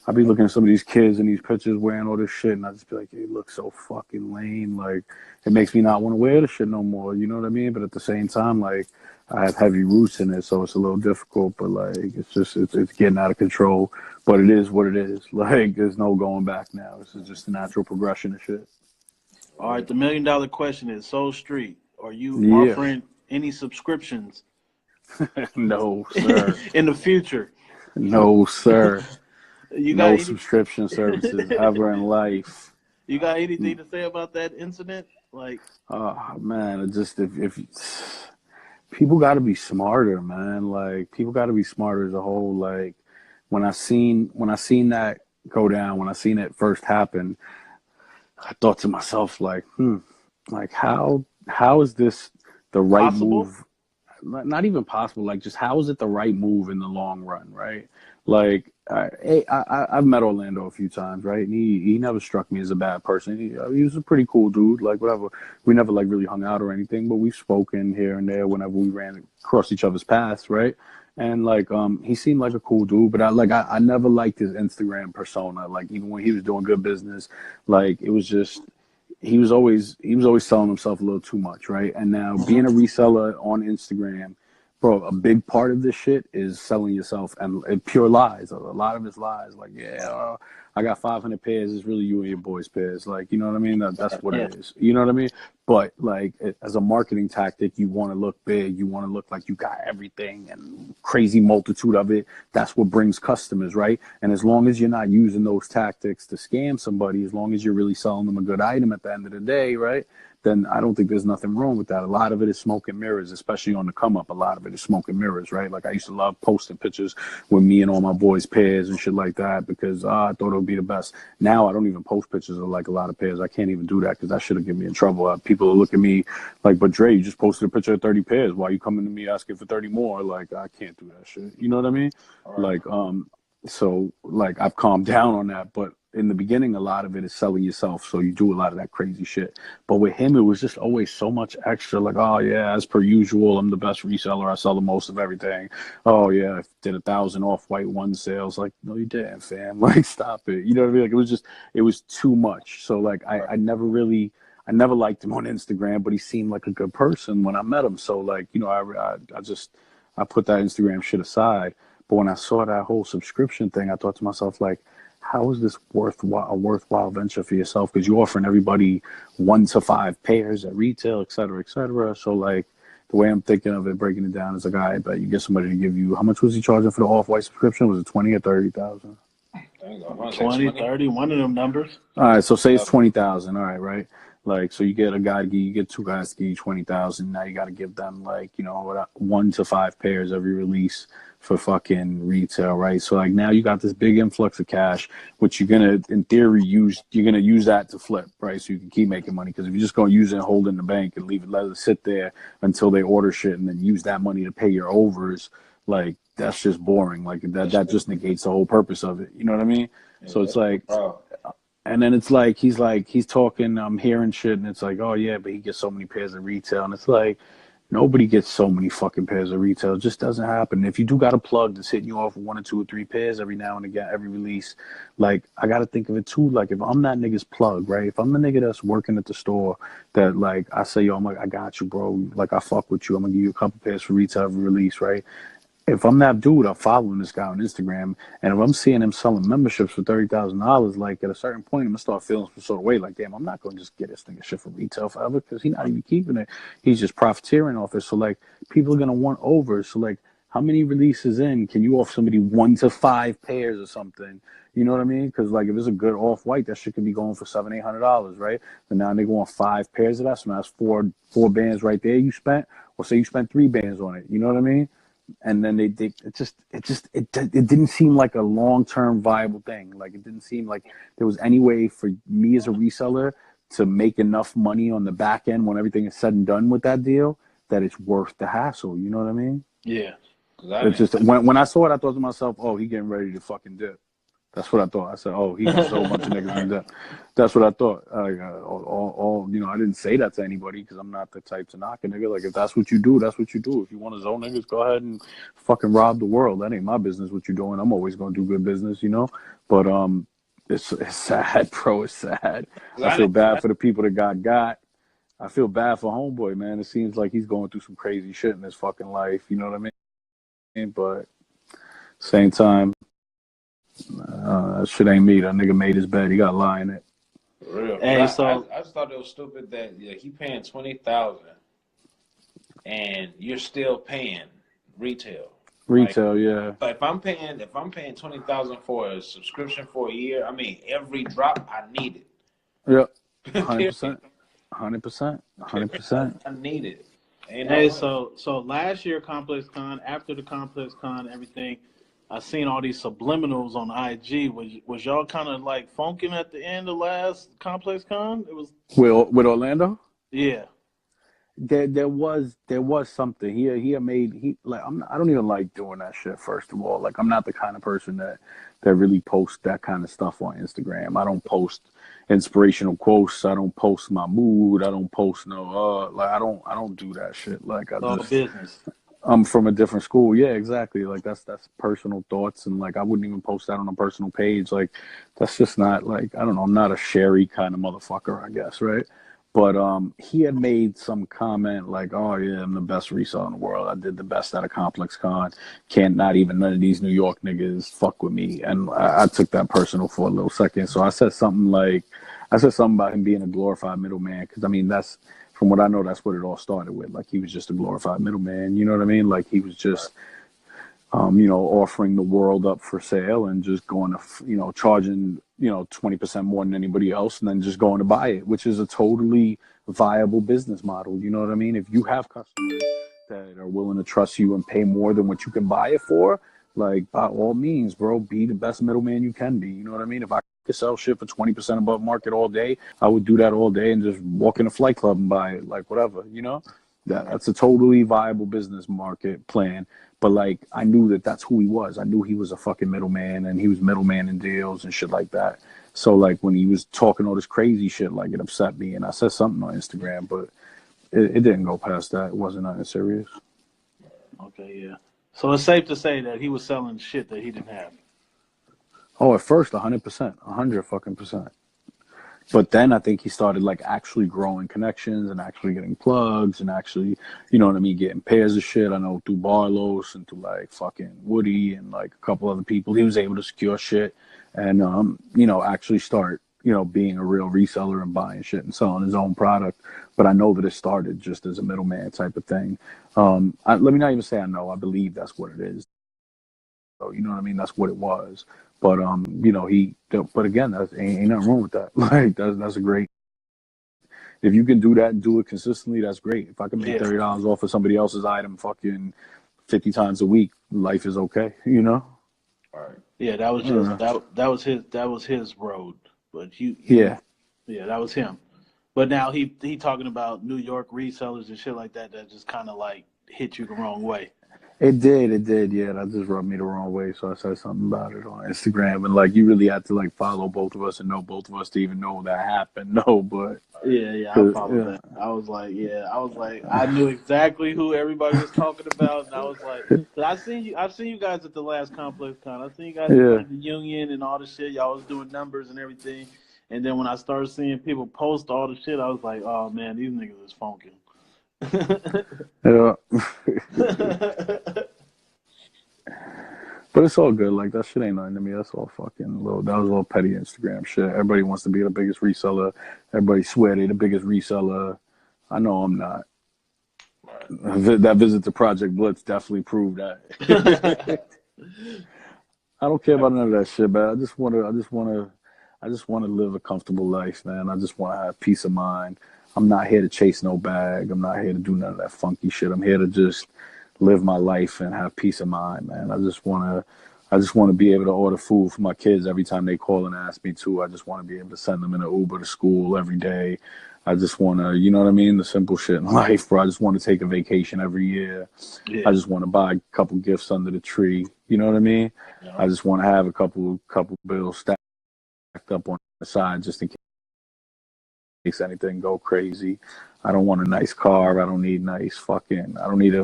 I be looking at some of these kids in these pictures wearing all this shit, and I just be like, it looks so fucking lame. Like, it makes me not want to wear the shit no more. You know what I mean? But at the same time, like, I have heavy roots in it, so it's a little difficult. But like, it's getting out of control. But it is what it is. Like, there's no going back now. This is just the natural progression of shit. All right, the $1 million question is: Soul Street, are you offering any subscriptions? No, sir. In the future? No, sir. You got no subscription services ever in life. You got anything to say about that incident? Like, oh man, it just if people got to be smarter, man. Like, people got to be smarter as a whole. Like, when I seen that go down, when I seen it first happen, I thought to myself, like, like how is this the right move? Not even possible. Like, just how is it the right move in the long run, right? Like, I've met Orlando a few times, right? And he never struck me as a bad person. He was a pretty cool dude. Like, whatever. We never like really hung out or anything, but we've spoken here and there whenever we ran across each other's paths, right? And like, he seemed like a cool dude, but I never liked his Instagram persona. Like, even when he was doing good business, like, it was just, he was always selling himself a little too much, right? And now being a reseller on Instagram, bro, a big part of this shit is selling yourself and pure lies. A lot of it's lies. Like, I got 500 pairs. It's really you and your boys' pairs. Like, you know what I mean? That's what it is. You know what I mean? But like, as a marketing tactic, you want to look big. You want to look like you got everything and crazy multitude of it. That's what brings customers, right? And as long as you're not using those tactics to scam somebody, as long as you're really selling them a good item at the end of the day, right? Then I don't think there's nothing wrong with that. A lot of it is smoke and mirrors, especially on the come up. A lot of it is smoke and mirrors, right? Like, I used to love posting pictures with me and all my boys' pairs and shit like that because I thought it would be the best. Now I don't even post pictures of like a lot of pairs. I can't even do that because that should have get me in trouble. People will look at me like, but Dre, you just posted a picture of 30 pairs. Why are you coming to me asking for 30 more? Like, I can't do that shit. You know what I mean? Right. Like, so like, I've calmed down on that, but in the beginning, a lot of it is selling yourself. So you do a lot of that crazy shit. But with him, it was just always so much extra. Like, oh yeah, as per usual, I'm the best reseller. I sell the most of everything. Oh yeah, I did 1,000 off-white one sales. Like, no, you didn't, fam. Like, stop it. You know what I mean? Like, it was too much. So like, I never liked him on Instagram, but he seemed like a good person when I met him. So like, you know, I put that Instagram shit aside. But when I saw that whole subscription thing, I thought to myself, like, how is this a worthwhile venture for yourself? Because you're offering everybody 1 to 5 pairs at retail, et cetera, et cetera. So like, the way I'm thinking of it, breaking it down, is like, I bet you get somebody to give you, how much was he charging for the off-white subscription? Was it 20 or 30,000? 20, 30, one of them numbers. All right, so say it's 20,000. All right. Like, so you get you get 2 guys to give you 20,000. Now you got to give them, like, you know, 1 to 5 pairs every release for fucking retail, right? So like, now you got this big influx of cash, which you're gonna, in theory, use that to flip, right? So you can keep making money. Because if you're just gonna use it and hold it in the bank and let it sit there until they order shit, and then use that money to pay your overs, like, that's just boring. Like, that just negates the whole purpose of it. You know what I mean? So it's like, and then it's like he's talking, I'm hearing shit, and it's like, oh yeah, but he gets so many pairs of retail, and it's like, nobody gets so many fucking pairs of retail. It just doesn't happen. If you do got a plug that's hitting you off with 1 or 2 or 3 pairs every now and again, every release, like, I got to think of it too. Like, if I'm that nigga's plug, right? If I'm the nigga that's working at the store, that, like, I say, yo, I'm like, I got you, bro. Like, I fuck with you. I'm gonna give you a couple pairs for retail every release, right? If I'm that dude, I'm following this guy on Instagram, and if I'm seeing him selling memberships for $30,000, like, at a certain point, I'm gonna start feeling some sort of way. Like, damn, I'm not gonna just get this nigga shit for retail forever, because he's not even keeping it. He's just profiteering off it. So like, people are gonna want over. So like, how many releases in can you offer somebody 1 to 5 pairs or something? You know what I mean? Because like, if it's a good off-white, that shit could be going for $700-800, right? And now they want 5 pairs of that, so that's four bands right there you spent. Or say you spent 3 bands on it. You know what I mean? And then it didn't seem like a long-term viable thing. Like, it didn't seem like there was any way for me as a reseller to make enough money on the back end when everything is said and done with that deal that it's worth the hassle. You know what I mean? Yeah. It's just, when I saw it, I thought to myself, oh, he getting ready to fucking dip. That's what I thought. I said, oh, he just a whole bunch of niggas in dip. That's what I thought. You know, I didn't say that to anybody, because I'm not the type to knock a nigga. Like, if that's what you do, that's what you do. If you want to zone niggas, go ahead and fucking rob the world. That ain't my business what you're doing. I'm always going to do good business, you know? But it's sad, bro. It's sad. I feel bad for the people that got. I feel bad for homeboy, man. It seems like he's going through some crazy shit in his fucking life. You know what I mean? But same time, that shit ain't me. That nigga made his bed. He got to lie in it. For real. Hey, I just thought it was stupid that he paying $20,000 and you're still paying retail. Retail, like, yeah. But if I'm paying $20,000 for a subscription for a year, I mean, every drop I need it. Yep. 100%. 100%. I need it. Hey, so last year, Complexcon, after the Complexcon, everything, I seen all these subliminals on IG. Was y'all kind of like funking at the end of last Complexcon? It was with Orlando. Yeah. There was something. He made like, I don't even like doing that shit. First of all, like, I'm not the kind of person that really posts that kind of stuff on Instagram. I don't post inspirational quotes. I don't post my mood. I don't post like, I don't do that shit. Like, business. I'm from a different school. Yeah, exactly. Like, that's personal thoughts, and like, I wouldn't even post that on a personal page. Like, that's just not, like, I don't know. I'm not a Sherry kind of motherfucker, I guess, right? But he had made some comment like, oh yeah, I'm the best reseller in the world. I did the best out of Complexcon. Not even none of these New York niggas fuck with me. And I took that personal for a little second. So I said something about him being a glorified middleman. Because, I mean, that's, from what I know, that's what it all started with. Like, he was just a glorified middleman. You know what I mean? Like, he was just, offering the world up for sale and just going to, charging, 20% more than anybody else, and then just going to buy it, which is a totally viable business model. You know what I mean? If you have customers that are willing to trust you and pay more than what you can buy it for, like, by all means, bro, be the best middleman you can be. You know what I mean? If I could sell shit for 20% above market all day, I would do that all day and just walk in a flight club and buy it, like, whatever, That's a totally viable business market plan. But, like, I knew that's who he was. I knew he was a fucking middleman, and he was middleman in deals and shit like that. So like when he was talking all this crazy shit, like it upset me, and I said something on Instagram, but it didn't go past that. It wasn't nothing serious. Okay, yeah. So it's safe to say that he was selling shit that he didn't have. Oh, at first, 100%, 100%. But then I think he started like actually growing connections and actually getting plugs and actually, you know what I mean, getting pairs of shit. I know through Barlos and through like fucking Woody and like a couple other people, he was able to secure shit and, you know, actually start, you know, being a real reseller and buying shit and selling his own product. But I know that it started just as a middleman type of thing. Let me not even say I know. I believe that's what it is. So, you know what I mean? That's what it was. But you know, but again, that's ain't nothing wrong with that. Like that's a great. If you can do that and do it consistently, that's great. If I can make $30 off of somebody else's item, fucking 50 times a week, life is okay. You know. All right. Yeah, that was just that was his road. But Yeah, that was him. But now he talking about New York resellers and shit like that. That just kind of like hit you the wrong way. it did. Yeah, that just rubbed me the wrong way. So I said something about it on Instagram, and like you really had to like follow both of us and know both of us to even know that happened. No, but Yeah, I followed that. I was like, I knew exactly who everybody was talking about, and I was like, I've seen you guys at the last Complexcon. I seen you guys yeah. at the Union and all the shit. Y'all was doing numbers and everything. And then when I started seeing people post all the shit, I was like, oh man, these niggas is funky. Yeah. But it's all good. Like that shit ain't nothing to me. That's all fucking that was all petty Instagram shit. Everybody wants to be the biggest reseller. Everybody swear they the biggest reseller. I know I'm not. That visit to Project Blitz definitely proved that. I don't care about none of that shit, man. I just wanna live a comfortable life, man. I just wanna have peace of mind. I'm not here to chase no bag. I'm not here to do none of that funky shit. I'm here to just live my life and have peace of mind, man. I just wanna be able to order food for my kids every time they call and ask me to. I just wanna be able to send them in an Uber to school every day. I just wanna, you know what I mean? The simple shit in life, bro. I just wanna take a vacation every year. Yeah. I just wanna buy a couple gifts under the tree. You know what I mean? Yeah. I just wanna have a couple bills stacked up on the side just in case anything go crazy. I don't want a nice car. I don't need a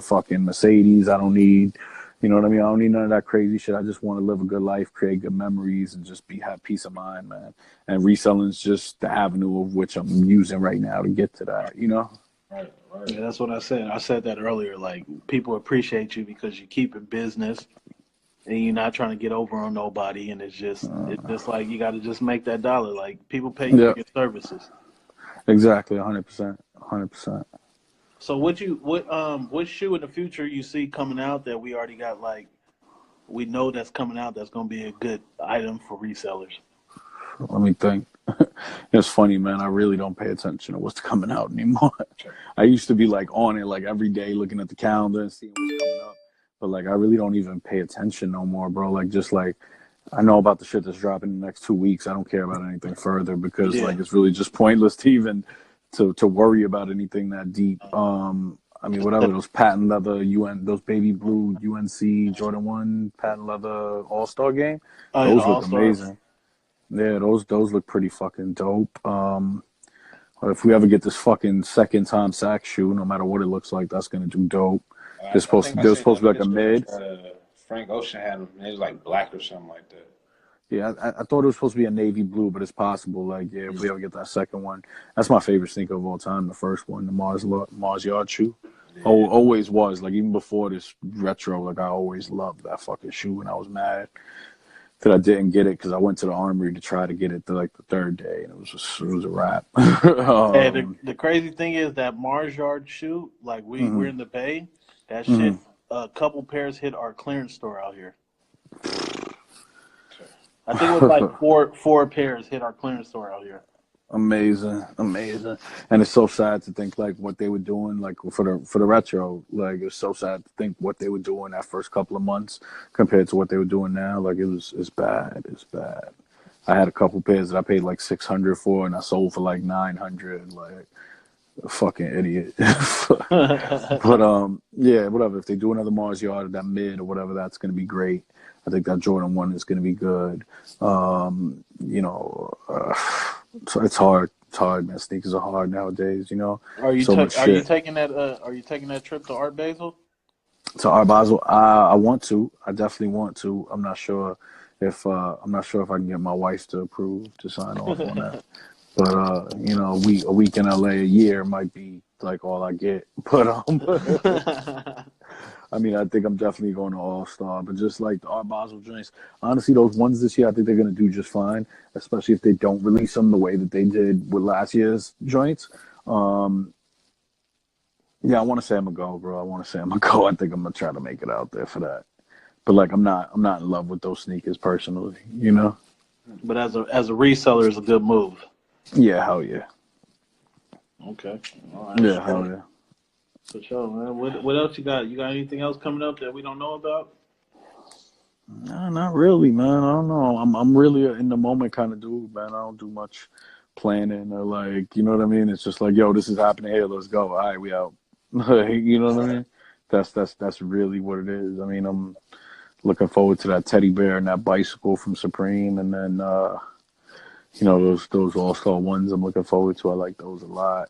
fucking Mercedes. I don't need, you know what I mean? I don't need none of that crazy shit. I just want to live a good life, create good memories, and just have peace of mind, man. And reselling is just the avenue of which I'm using right now to get to that, you know? Right. Yeah, that's what I said. I said that earlier. Like, people appreciate you because you keep it business and you're not trying to get over on nobody. And it's just like you got to just make that dollar. Like, people pay you Yeah, for your services. exactly, 100%, 100%. So what shoe in the future you see coming out that we already got, like, we know that's coming out that's going to be a good item for resellers? Let me think. It's funny, man. I really don't pay attention to what's coming out anymore. I used to be like on it like every day, looking at the calendar and seeing what's coming up. But like, I really don't even pay attention no more, bro. Like, just like, I know about the shit that's dropping in the next 2 weeks. I don't care about anything further because like it's really just pointless to even to worry about anything that deep. I mean, whatever those patent leather those baby blue UNC Jordan 1 patent leather All Star game, Oh, yeah, those look All-Stars. amazing. Yeah, those look pretty fucking dope. If we ever get this fucking second Tom Sachs shoe, no matter what it looks like, that's gonna do dope. They're supposed to be like a mid. Frank Ocean had them. It was like black or something like that. Yeah, I thought it was supposed to be a navy blue, but it's possible. Like, yeah, if we ever get that second one, that's my favorite sneaker of all time. The first one, the Mars Yard shoe. Yeah. Oh, always was. Like even before this retro, like I always loved that fucking shoe, and I was mad that I didn't get it because I went to the armory to try to get it the third day, and it was a wrap. Hey, the crazy thing is that Mars Yard shoe, like we're in the Bay, that shit, a couple pairs hit our clearance store out here. I think it was like four pairs hit our clearance store out here. Amazing. And it's so sad to think like what they were doing like for the retro. Like it's so sad to think what they were doing that first couple of months compared to what they were doing now. Like it's bad. I had a couple pairs that I paid like $600 for and I sold for like $900. Like a fucking idiot. But yeah, whatever. If they do another Mars Yard, that mid or whatever, that's gonna be great. I think that Jordan 1 is going to be good. So it's hard. It's hard, man. Sneakers are hard nowadays, So much Are you shit. taking that trip to Art Basel? So Art Basel, I want to. I definitely want to. I'm not sure if I can get my wife to approve to sign off on that. But a week in LA a year might be like all I get. But I mean, I think I'm definitely going to All Star. But just like the Art Basel joints, honestly, those ones this year, I think they're going to do just fine. Especially if they don't release them the way that they did with last year's joints. Yeah, I want to say I'm gonna go, bro. I want to say I'm gonna go. I think I'm gonna try to make it out there for that. But like, I'm not in love with those sneakers personally, But as a reseller, it's a good move. Yeah, hell yeah. Okay. All right. Yeah, hell yeah. For sure, man. What else you got? You got anything else coming up that we don't know about? No, not really, man. I don't know. I'm really in the moment kind of dude, man. I don't do much planning or like, you know what I mean? It's just like, yo, this is happening here. Let's go. All right, we out. You know what I mean? That's really what it is. I mean, I'm looking forward to that teddy bear and that bicycle from Supreme, and then those All Star ones. I'm looking forward to. I like those a lot.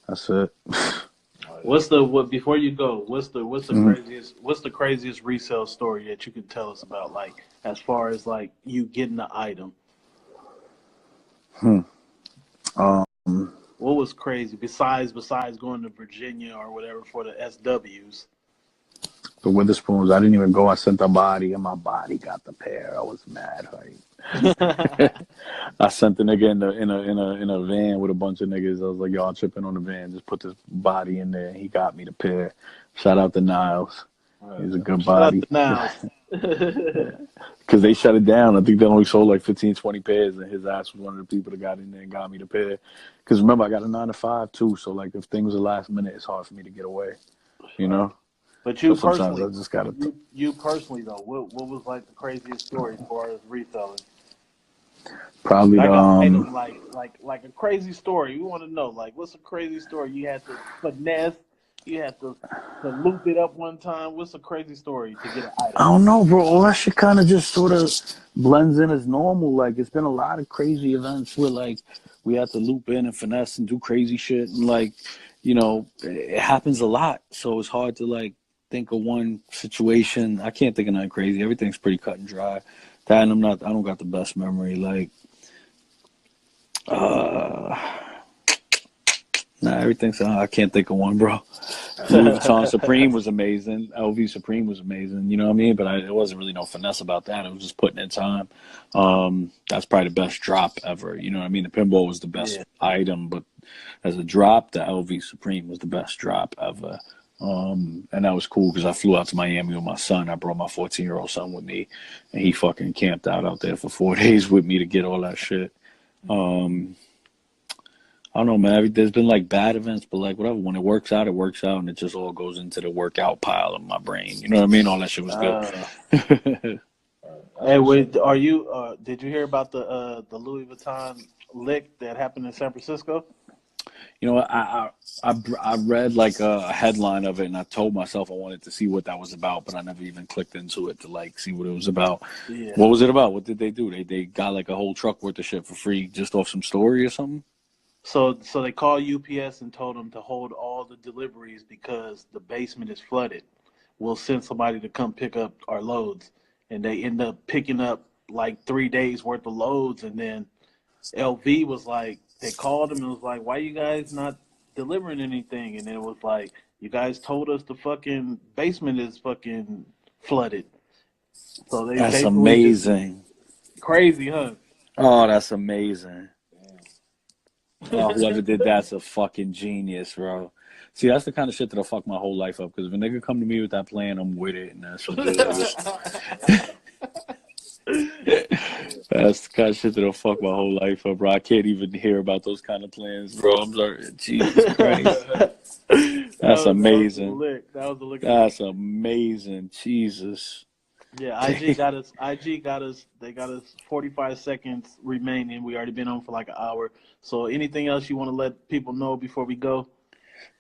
That's it. Before you go? What's the craziest resale story that you can tell us about? Like as far as like you getting the item. What was crazy besides going to Virginia or whatever for the SWs? The Witherspoons, I didn't even go. I sent the body, and my body got the pair. I was mad, right? I sent the nigga in a van with a bunch of niggas. I was like, y'all tripping on the van. Just put this body in there. He got me the pair. Shout out to Niles. He's a good body. Because they shut it down. I think they only sold like 15, 20 pairs, and his ass was one of the people that got in there and got me the pair. Because remember, I got a 9 to 5 too, so like if things are last minute, it's hard for me to get away, But you so personally, I just gotta. You personally though, what was like the craziest story as far as reselling? Probably like an item, like a crazy story. We want to know, like, what's a crazy story you had to finesse, you had to loop it up one time. What's a crazy story to get an item? I don't know, bro. All that shit kind of just sort of blends in as normal. Like, it's been a lot of crazy events where, like, we had to loop in and finesse and do crazy shit. And, like, it happens a lot. So it's hard to, like, think of one situation. I can't think of nothing crazy. Everything's pretty cut and dry. That, and I don't got the best memory. Like, everything's, I can't think of one, bro. Louis Vuitton Supreme was amazing. LV Supreme was amazing. You know what I mean? But it wasn't really no finesse about that. It was just putting in time. That's probably the best drop ever. You know what I mean? The pinball was the best item, but as a drop, the LV Supreme was the best drop ever. And that was cool because I flew out to Miami with my son. I brought my 14-year-old son with me, and he fucking camped out there for 4 days with me to get all that shit. I don't know, man. There's been like bad events, but like whatever. When it works out, and it just all goes into the workout pile of my brain. You know what I mean? All that shit was good. Hey, wait, are you? Did you hear about the Louis Vuitton lick that happened in San Francisco? You know, I read like a headline of it, and I told myself I wanted to see what that was about, but I never even clicked into it to like see what it was about. Yeah. What was it about? What did they do? They got like a whole truck worth of shit for free just off some story or something? So they called UPS and told them to hold all the deliveries because the basement is flooded. We'll send somebody to come pick up our loads. And they end up picking up like 3 days worth of loads. And then LV was like, they called them and was like, why you guys not delivering anything? And it was like, you guys told us the fucking basement is fucking flooded. So That's amazing. Crazy, huh? Oh, that's amazing. Oh, whoever did that's a fucking genius, bro. See, that's the kind of shit that'll fuck my whole life up. Because if a nigga come to me with that plan, I'm with it, and that's what it is. That's the kind of shit that'll fuck my whole life up, bro. I can't even hear about those kind of plans, bro. I'm sorry. Jesus Christ. That's amazing. That was a lick. That's amazing. Jesus. Yeah, IG got us. They got us 45 seconds remaining. We already been on for like an hour. So anything else you want to let people know before we go?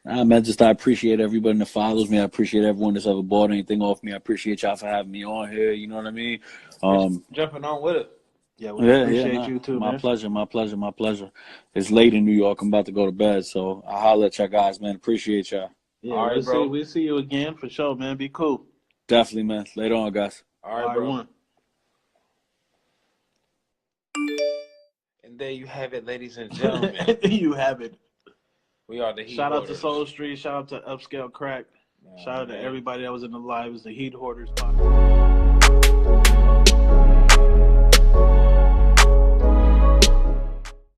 Nah, man, I appreciate everybody that follows me. I appreciate everyone that's ever bought anything off me. I appreciate y'all for having me on here. You know what I mean? Thanks for jumping on with it. Yeah, we appreciate you too, my man. pleasure, my pleasure, my pleasure. It's late in New York. I'm about to go to bed, so I'll holler at y'all guys, man. Appreciate y'all. Yeah, All right, bro. We'll see you again for sure, man. Be cool. Definitely, man. Later on, guys. All right, bro. One. And there you have it, ladies and gentlemen. You have it. We are the Heat Shout Hoarders. out to Soul Street. Shout out to Upscale Crack. Oh, shout out man. to everybody that was in the live. It was the Heat Hoarders podcast.